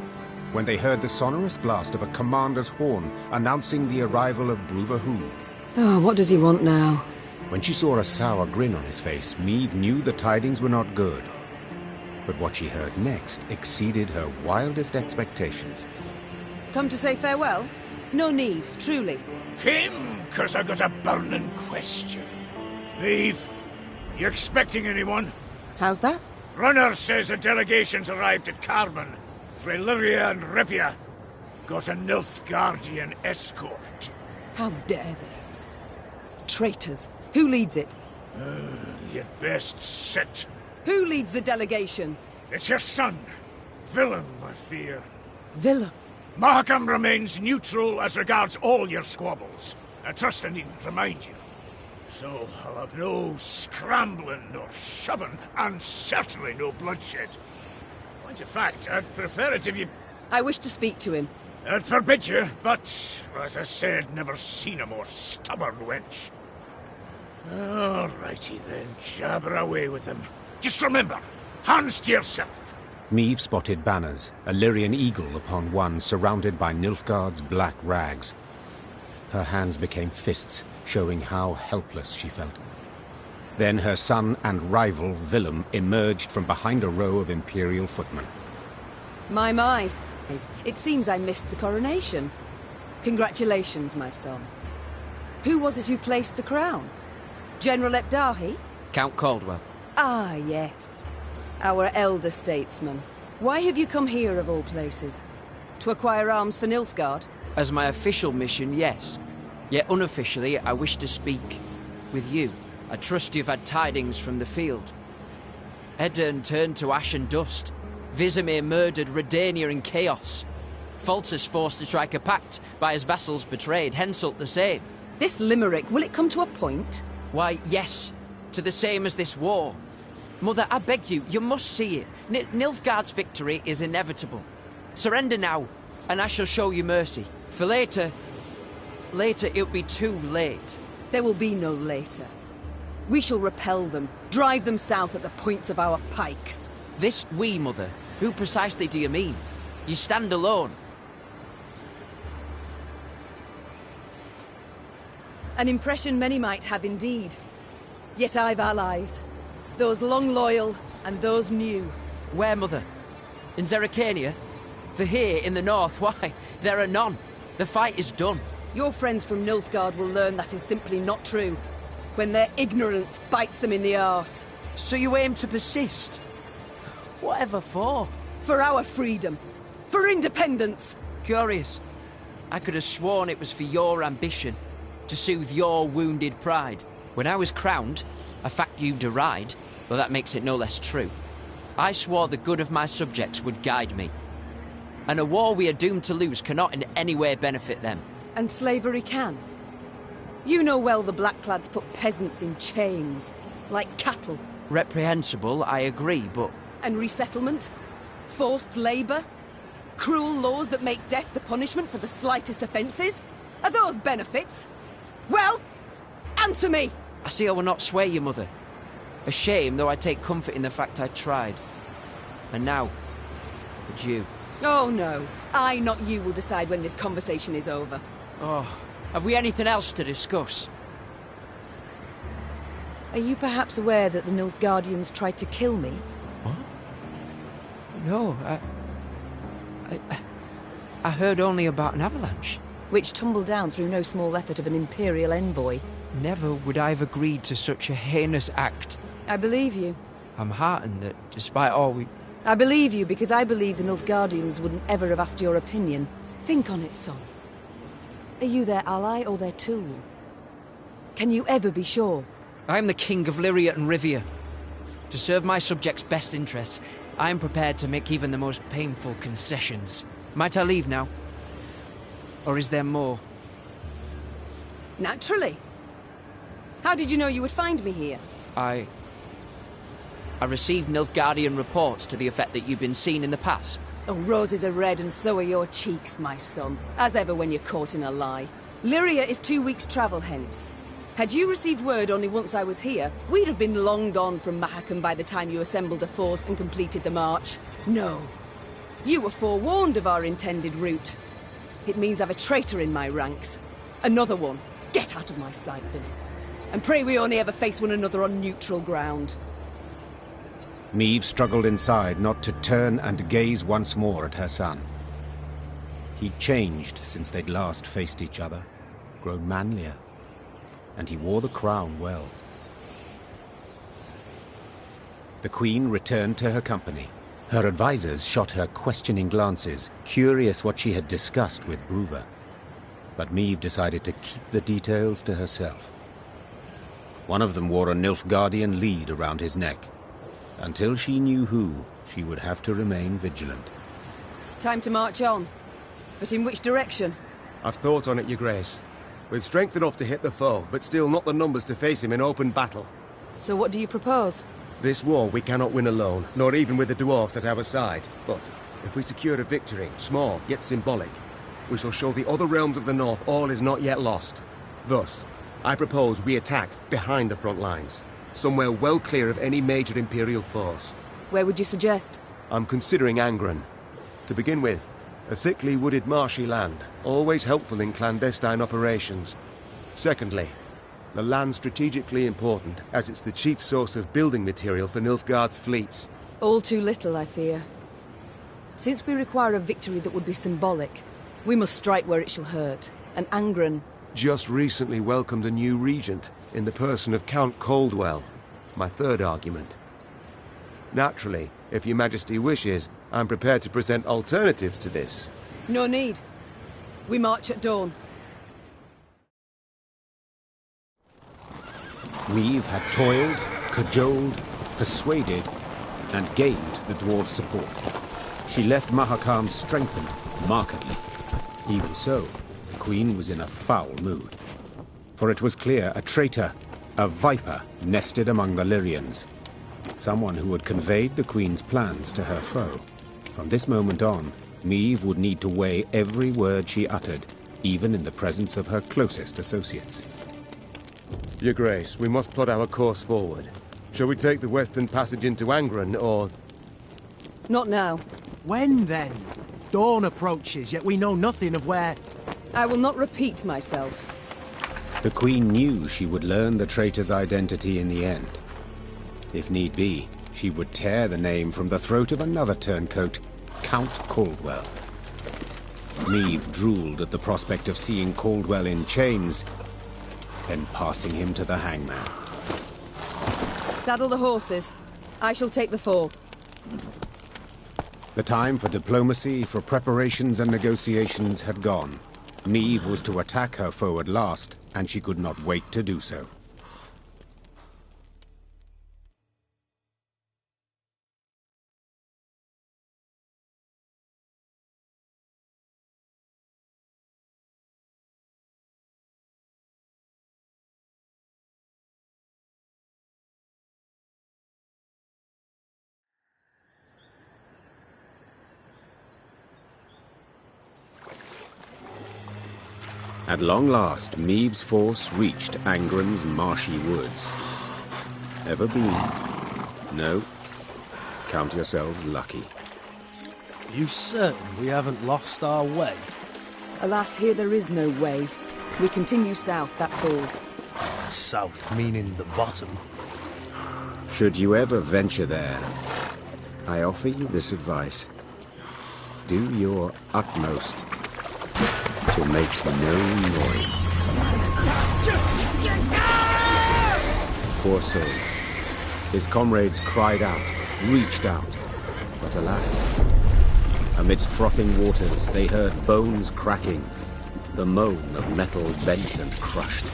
when they heard the sonorous blast of a commander's horn announcing the arrival of Brúva Húg. Oh, what does he want now? When she saw a sour grin on his face, Maeve knew the tidings were not good. But what she heard next exceeded her wildest expectations. Come to say farewell? No need, truly. Came, 'cause I got a burning question. Maeve, you expecting anyone? How's that? Runner says a delegation's arrived at Carbon. Frelyria and Rivia. Got a Nilfgaardian escort. How dare they? Traitors. Who leads it? You'd best sit. Who leads the delegation? It's your son. Willem, I fear. Willem? Mahakam remains neutral as regards all your squabbles. I trust I needn't remind you. So I'll have no scrambling or shoving, and certainly no bloodshed. Point of fact, I'd prefer it if you I wish to speak to him. I'd forbid you, but, as I said, never seen a more stubborn wench. Alrighty then, jabber away with him. Just remember, hands to yourself. Meve spotted banners, a Lyrian eagle upon one surrounded by Nilfgaard's black rags. Her hands became fists, showing how helpless she felt. Then her son and rival, Willem, emerged from behind a row of Imperial footmen. My. It seems I missed the coronation. Congratulations, my son. Who was it who placed the crown? General Epdahi? Count Caldwell. Ah, yes. Our elder statesman. Why have you come here, of all places? To acquire arms for Nilfgaard? As my official mission, yes. Yet unofficially, I wish to speak with you. I trust you've had tidings from the field. Edirn turned to ash and dust. Vizimir murdered Redania in chaos. Foltest forced to strike a pact by his vassals betrayed, Henselt the same. This limerick, will it come to a point? Why, yes. To the same as this war. Mother, I beg you, you must see it. Nilfgaard's victory is inevitable. Surrender now, and I shall show you mercy. For later it'll be too late. There will be no later. We shall repel them, drive them south at the points of our pikes. This we, Mother? Who precisely do you mean? You stand alone. An impression many might have indeed. Yet I've allies. Those long loyal, and those new. Where, Mother? In Zerrikania? For here, in the north, why, there are none. The fight is done. Your friends from Nilfgaard will learn that is simply not true. When their ignorance bites them in the arse. So you aim to persist? Whatever for? For our freedom. For independence. Curious. I could have sworn it was for your ambition. To soothe your wounded pride. When I was crowned, a fact you deride, though that makes it no less true, I swore the good of my subjects would guide me. And a war we are doomed to lose cannot in any way benefit them. And slavery can. You know well the Blackclads put peasants in chains, like cattle. Reprehensible, I agree, but... And resettlement? Forced labour? Cruel laws that make death the punishment for the slightest offences? Are those benefits? Well, answer me! I see I will not sway you, Mother. A shame, though I take comfort in the fact I tried. And now, adieu. Oh no, I, not you, will decide when this conversation is over. Oh, have we anything else to discuss? Are you perhaps aware that the Nilfgaardians tried to kill me? What? No, I heard only about an avalanche. Which tumbled down through no small effort of an Imperial envoy. Never would I have agreed to such a heinous act. I believe you. I'm heartened that, despite all we... I believe you because I believe the Nilfgaardians wouldn't ever have asked your opinion. Think on it, son. Are you their ally or their tool? Can you ever be sure? I am the King of Lyria and Rivia. To serve my subjects' best interests, I am prepared to make even the most painful concessions. Might I leave now? Or is there more? Naturally. How did you know you would find me here? I received Nilfgaardian reports to the effect that you've been seen in the past. Oh, roses are red and so are your cheeks, my son. As ever when you're caught in a lie. Lyria is 2 weeks' travel hence. Had you received word only once I was here, we'd have been long gone from Mahakam by the time you assembled a force and completed the march. No. You were forewarned of our intended route. It means I've a traitor in my ranks. Another one. Get out of my sight, Vinny. And pray we only ever face one another on neutral ground. Meve struggled inside not to turn and gaze once more at her son. He'd changed since they'd last faced each other, grown manlier, and he wore the crown well. The Queen returned to her company. Her advisors shot her questioning glances, curious what she had discussed with Bruver. But Meve decided to keep the details to herself. One of them wore a Nilfgaardian lead around his neck. Until she knew who, she would have to remain vigilant. Time to march on. But in which direction? I've thought on it, Your Grace. We've strength enough to hit the foe, but still not the numbers to face him in open battle. So what do you propose? This war we cannot win alone, nor even with the dwarves at our side. But If we secure a victory, small yet symbolic, we shall show the other realms of the north all is not yet lost. Thus, I propose we attack behind the front lines, somewhere well clear of any major Imperial force. Where would you suggest? I'm considering Angren. To begin with, a thickly wooded marshy land, always helpful in clandestine operations. Secondly, the land's strategically important, as it's the chief source of building material for Nilfgaard's fleets. All too little, I fear. Since we require a victory that would be symbolic, we must strike where it shall hurt, and Angren... Just recently welcomed a new regent, in the person of Count Coldwell. My third argument. Naturally, if your Majesty wishes, I'm prepared to present alternatives to this. No need. We march at dawn. Reeve had toiled, cajoled, persuaded, and gained the dwarves' support. She left Mahakam strengthened, markedly. Even so, the Queen was in a foul mood. For it was clear a traitor, a viper, nested among the Lyrians. Someone who had conveyed the Queen's plans to her foe. From this moment on, Maeve would need to weigh every word she uttered, even in the presence of her closest associates. Your Grace, we must plot our course forward. Shall we take the western passage into Angren, or... Not now. When, then? Dawn approaches, yet we know nothing of where... I will not repeat myself. The Queen knew she would learn the traitor's identity in the end. If need be, she would tear the name from the throat of another turncoat, Count Caldwell. Maeve drooled at the prospect of seeing Caldwell in chains, then passing him to the hangman. Saddle the horses. I shall take the fore. The time for diplomacy, for preparations and negotiations had gone. Maeve was to attack her foe at last, and she could not wait to do so. At long last, Maeve's force reached Angren's marshy woods. Ever been? No? Count yourselves lucky. You certain we haven't lost our way? Alas, here there is no way. We continue south, that's all. South, meaning the bottom. Should you ever venture there, I offer you this advice. Do your utmost to make no noise. Poor soul. His comrades cried out, reached out, but alas, amidst frothing waters they heard bones cracking, the moan of metal bent and crushed.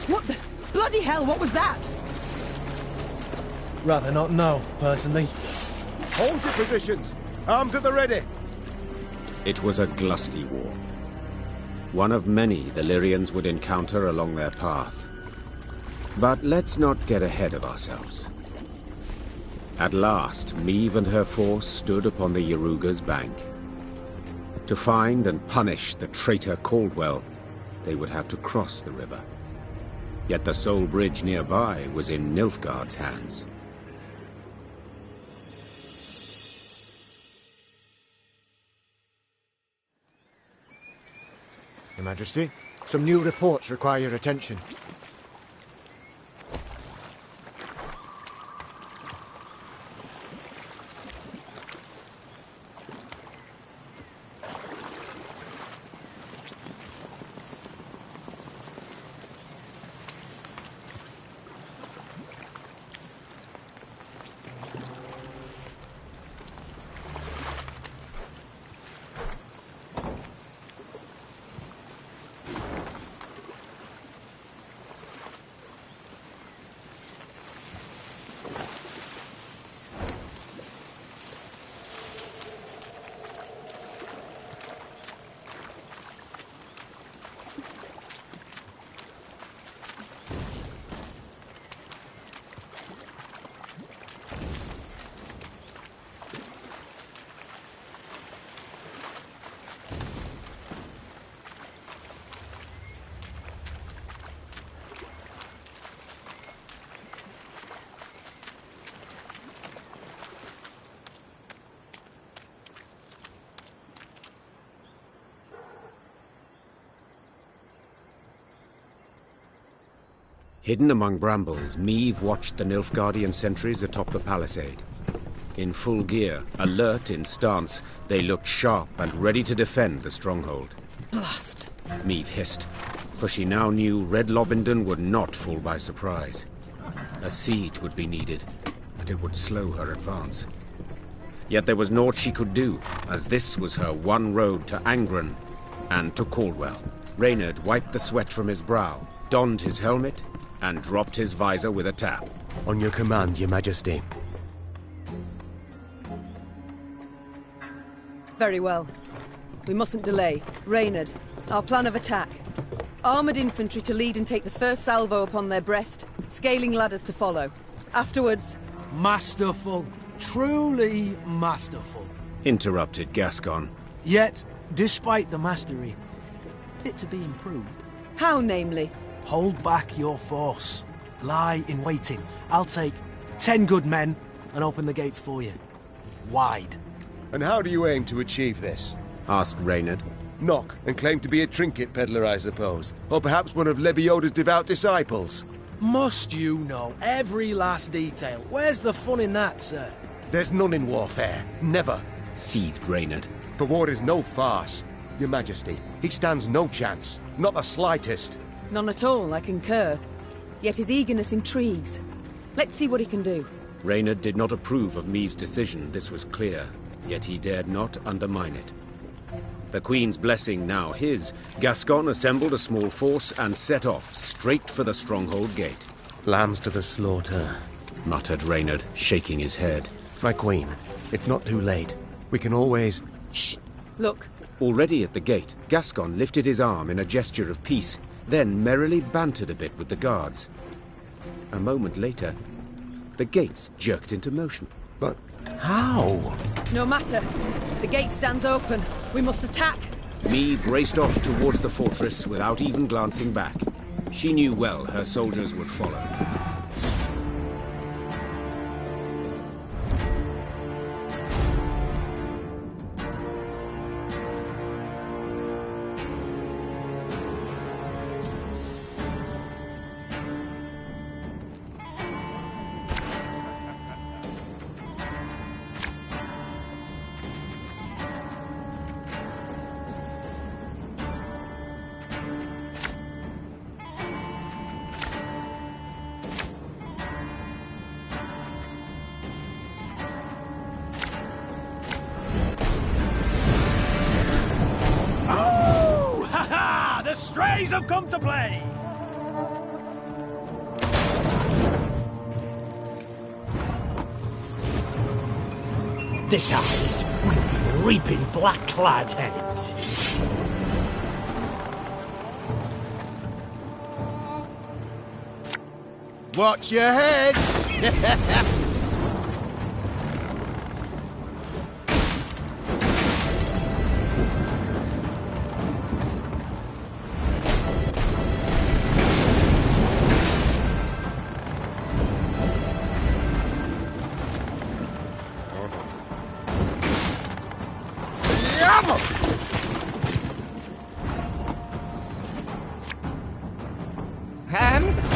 What the... bloody hell, what was that? Rather not know, personally. Hold your positions! Arms at the ready! It was a glusty war. One of many the Lyrians would encounter along their path. But let's not get ahead of ourselves. At last, Maeve and her force stood upon the Yaruga's bank. To find and punish the traitor Caldwell, they would have to cross the river. Yet the sole bridge nearby was in Nilfgaard's hands. Your Majesty, some new reports require your attention. Hidden among brambles, Meave watched the Nilfgaardian sentries atop the palisade. In full gear, alert in stance, they looked sharp and ready to defend the stronghold. Blast! Meave hissed, for she now knew Red Lobenden would not fall by surprise. A siege would be needed, but it would slow her advance. Yet there was naught she could do, as this was her one road to Angren and to Caldwell. Reynard wiped the sweat from his brow, donned his helmet, and dropped his visor with a tap. On your command, Your Majesty. Very well. We mustn't delay. Reynard, our plan of attack. Armoured infantry to lead and take the first salvo upon their breast, scaling ladders to follow. Afterwards... Masterful. Truly masterful. Interrupted Gascon. Yet, despite the mastery, fit to be improved. How, namely? Hold back your force. Lie in waiting. I'll take 10 good men and open the gates for you. Wide. And how do you aim to achieve this? Asked Reynard. Knock and claim to be a trinket peddler, I suppose. Or perhaps one of Lebioda's devout disciples. Must you know every last detail? Where's the fun in that, sir? There's none in warfare. Never. Seethed Reynard. For war is no farce. Your Majesty, he stands no chance. Not the slightest. None at all, I concur. Yet his eagerness intrigues. Let's see what he can do. Reynard did not approve of Meave's decision, this was clear. Yet he dared not undermine it. The Queen's blessing now his, Gascon assembled a small force and set off, straight for the stronghold gate. Lambs to the slaughter, muttered Reynard, shaking his head. My Queen, it's not too late. We can always... Shh! Look. Already at the gate, Gascon lifted his arm in a gesture of peace, then merrily bantered a bit with the guards. A moment later, the gates jerked into motion. But how? No matter. The gate stands open. We must attack. Meave raced off towards the fortress without even glancing back. She knew well her soldiers would follow. The strays have come to play! This eyes, we've been reaping black-clad heads. Watch your heads!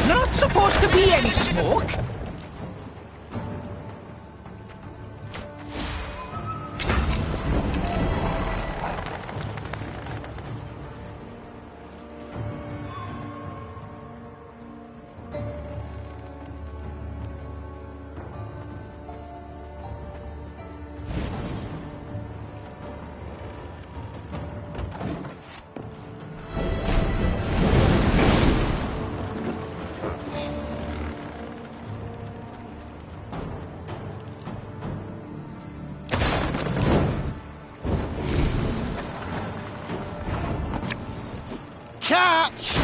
Not supposed to be any smoke. Catch!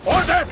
Order!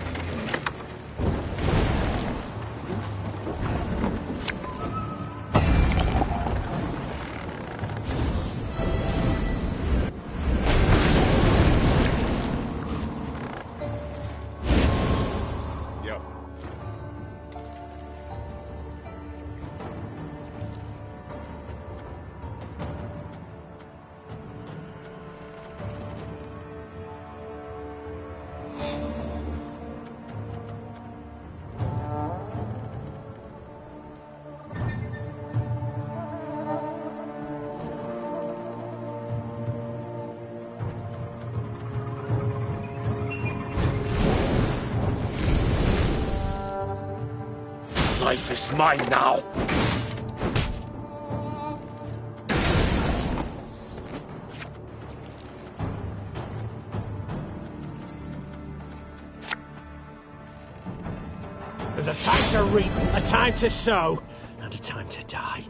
Life is mine now. There's a time to reap, a time to sow, and a time to die.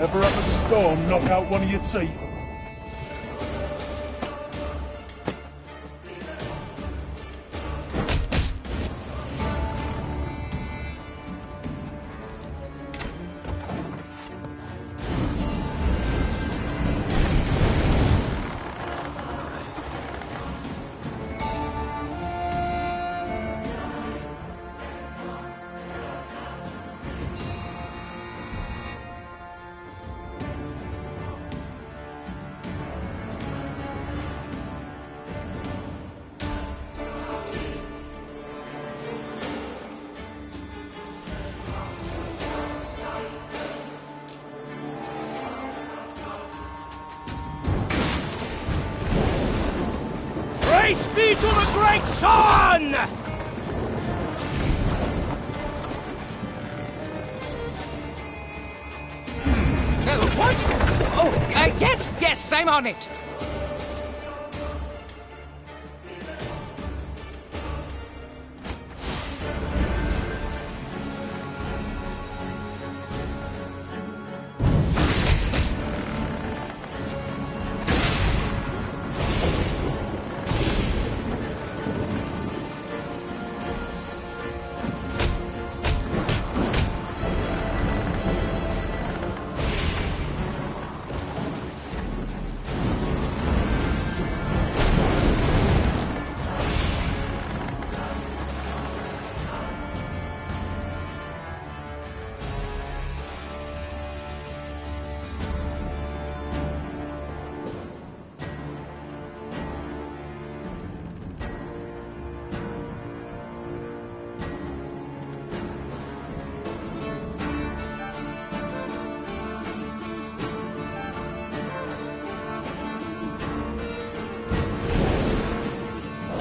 Ever have a storm knock out one of your teeth? Praise be to the great sun! What? Oh, yes, I'm on it.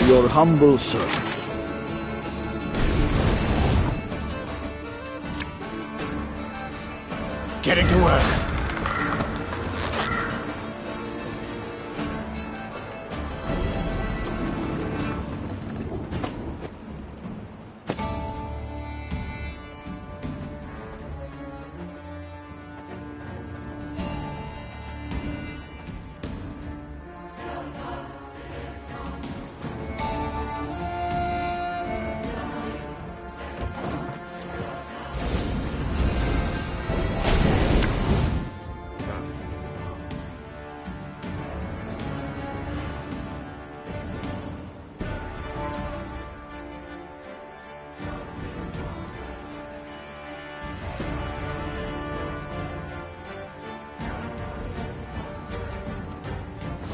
Your humble servant. Getting to work.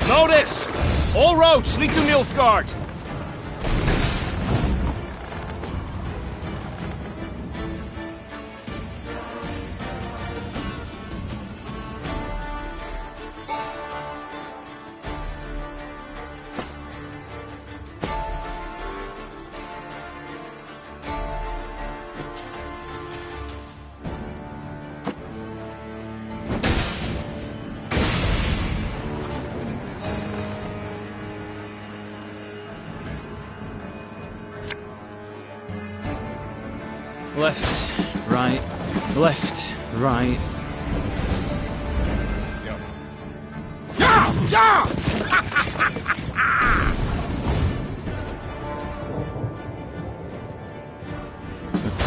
Notice! All roads lead to Nilfgaard! Left, right, left, right.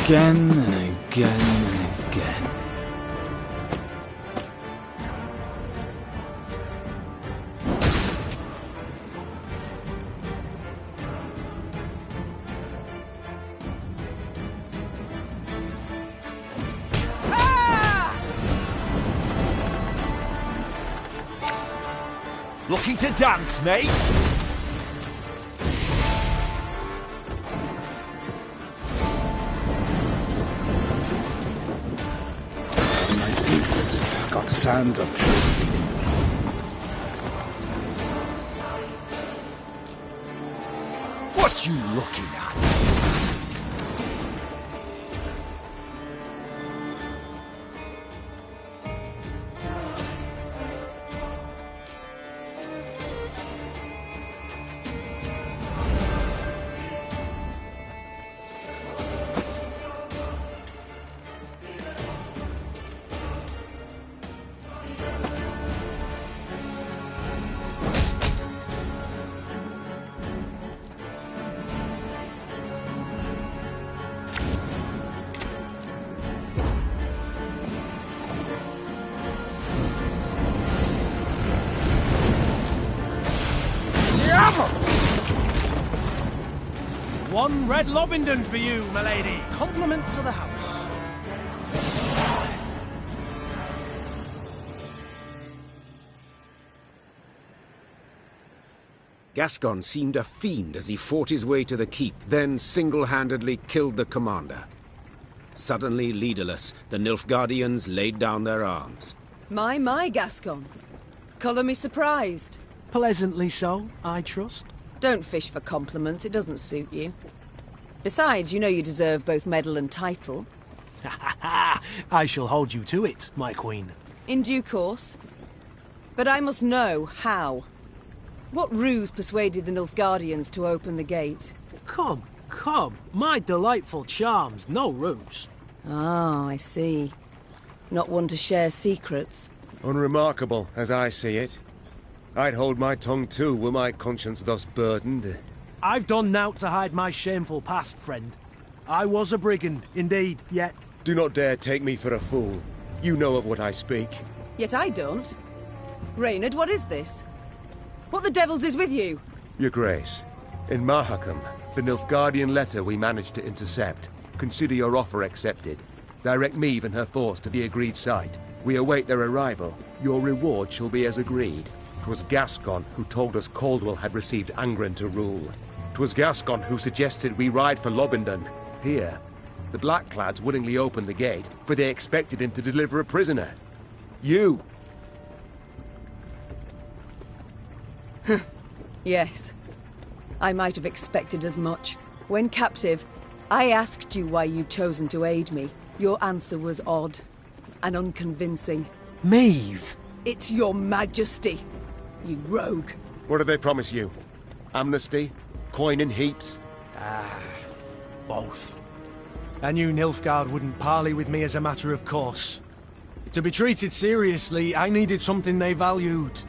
Again and again and again. Looking to dance, mate? My boots got sand up. What you looking at? One red Lobington for you, milady. Compliments of the house. Gascon seemed a fiend as he fought his way to the keep, then single-handedly killed the commander. Suddenly leaderless, the Nilfgaardians laid down their arms. My, Gascon. Colour me surprised. Pleasantly so, I trust. Don't fish for compliments, it doesn't suit you. Besides, you know you deserve both medal and title. I shall hold you to it, my queen. In due course. But I must know how. What ruse persuaded the Nilfgaardians to open the gate? Come. My delightful charms, no ruse. Ah, I see. Not one to share secrets. Unremarkable, as I see it. I'd hold my tongue too, were my conscience thus burdened. I've done naught to hide my shameful past, friend. I was a brigand, indeed, yet... Do not dare take me for a fool. You know of what I speak. Yet I don't. Reynard, what is this? What the devils is with you? Your Grace, in Mahakam, the Nilfgaardian letter we managed to intercept. Consider your offer accepted. Direct Meve and her force to the agreed site. We await their arrival. Your reward shall be as agreed. 'Twas Gascon who told us Caldwell had received Angren to rule. 'Twas Gascon who suggested we ride for Lobington. Here, the Blackclads willingly opened the gate, for they expected him to deliver a prisoner. You! Yes. I might have expected as much. When captive, I asked you why you'd chosen to aid me. Your answer was odd and unconvincing. Maeve! It's your majesty, you rogue. What did they promise you? Amnesty? Coin in heaps? Both. I knew Nilfgaard wouldn't parley with me as a matter of course. To be treated seriously, I needed something they valued.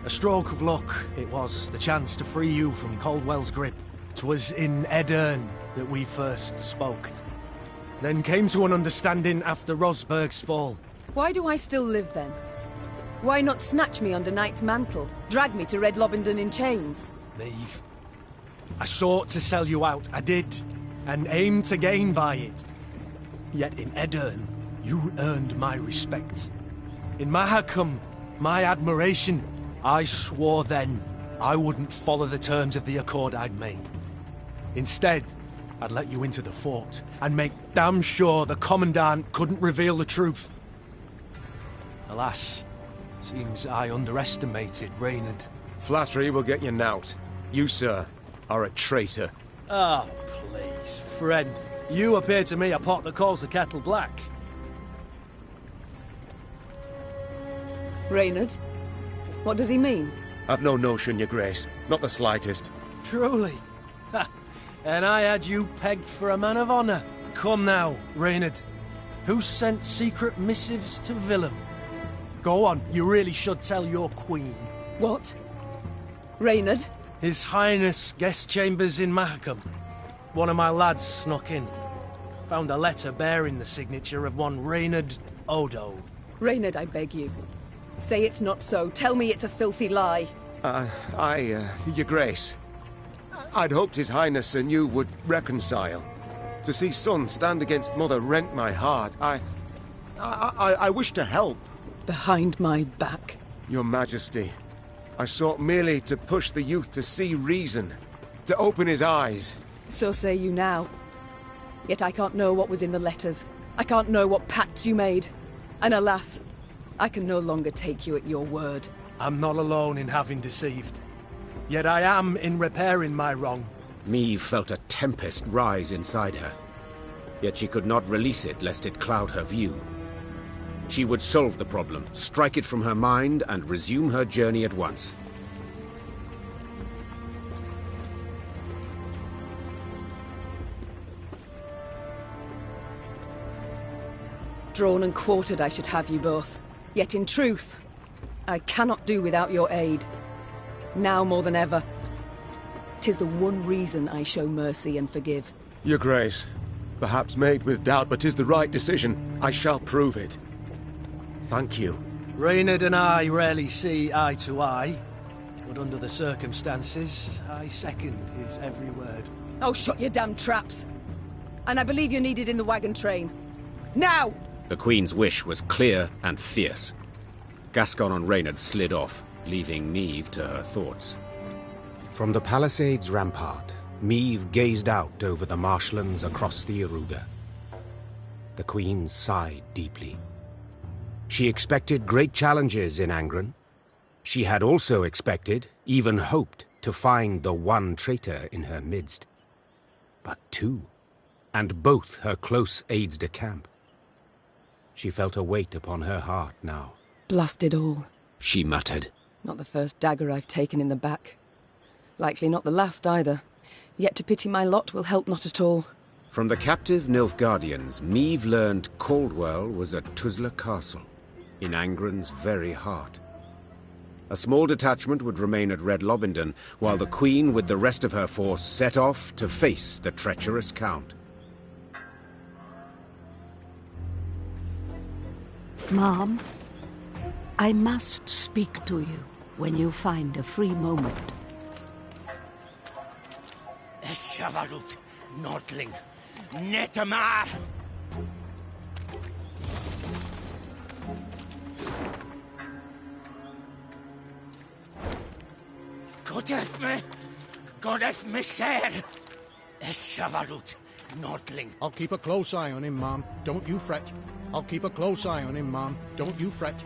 A stroke of luck, it was, the chance to free you from Caldwell's grip. 'Twas in Edern that we first spoke. Then came to an understanding after Rosberg's fall. Why do I still live then? Why not snatch me under Knight's mantle? Drag me to Red Lobington in chains? Maeve. I sought to sell you out, I did, and aimed to gain by it. Yet in Edern, you earned my respect. In Mahakam, my admiration. I swore then I wouldn't follow the terms of the accord I'd made. Instead, I'd let you into the fort and make damn sure the Commandant couldn't reveal the truth. Alas, seems I underestimated Reynard. Flattery will get you knout. You, sir, are a traitor. Oh, please, friend. You appear to me a pot that calls the kettle black. Reynard? What does he mean? I've no notion, your grace. Not the slightest. Truly? Ha! And I had you pegged for a man of honor. Come now, Reynard. Who sent secret missives to Willem? Go on, you really should tell your queen. What? Reynard? His Highness guest chambers in Mahakam. One of my lads snuck in. Found a letter bearing the signature of one Reynard Odo. Reynard, I beg you. Say it's not so. Tell me it's a filthy lie. Your grace. I'd hoped His Highness and you would reconcile. To see son stand against mother rent my heart. I wish to help. Behind my back? Your Majesty, I sought merely to push the youth to see reason, to open his eyes. So say you now. Yet I can't know what was in the letters. I can't know what pacts you made. And alas, I can no longer take you at your word. I'm not alone in having deceived. Yet I am in repairing my wrong. Meve felt a tempest rise inside her. Yet she could not release it lest it cloud her view. She would solve the problem, strike it from her mind, and resume her journey at once. Drawn and quartered I should have you both. Yet in truth, I cannot do without your aid. Now more than ever. 'Tis the one reason I show mercy and forgive. Your grace, perhaps made with doubt, but 'tis the right decision. I shall prove it. Thank you. Reynard and I rarely see eye to eye, but under the circumstances, I second his every word. Oh, shut your damn traps! And I believe you're needed in the wagon train. Now! The Queen's wish was clear and fierce. Gascon and Reynard slid off, leaving Meve to her thoughts. From the palisade's rampart, Meve gazed out over the marshlands across the Aruga. The Queen sighed deeply. She expected great challenges in Angren. She had also expected, even hoped, to find the one traitor in her midst. But two, and both her close aides-de-camp. She felt a weight upon her heart now. Blast it all. She muttered. Not the first dagger I've taken in the back. Likely not the last either. Yet to pity my lot will help not at all. From the captive Nilfgaardians, Meve learned Caldwell was at Tuzla Castle, in Angren's very heart. A small detachment would remain at Red Lobendon, while the Queen with the rest of her force set off to face the treacherous Count. Mom, I must speak to you when you find a free moment. Savarut, Nordling, Netamar! Godef me, sir! Savarut, Nordling. I'll keep a close eye on him, Mom. Don't you fret. I'll keep a close eye on him, Mom. Don't you fret.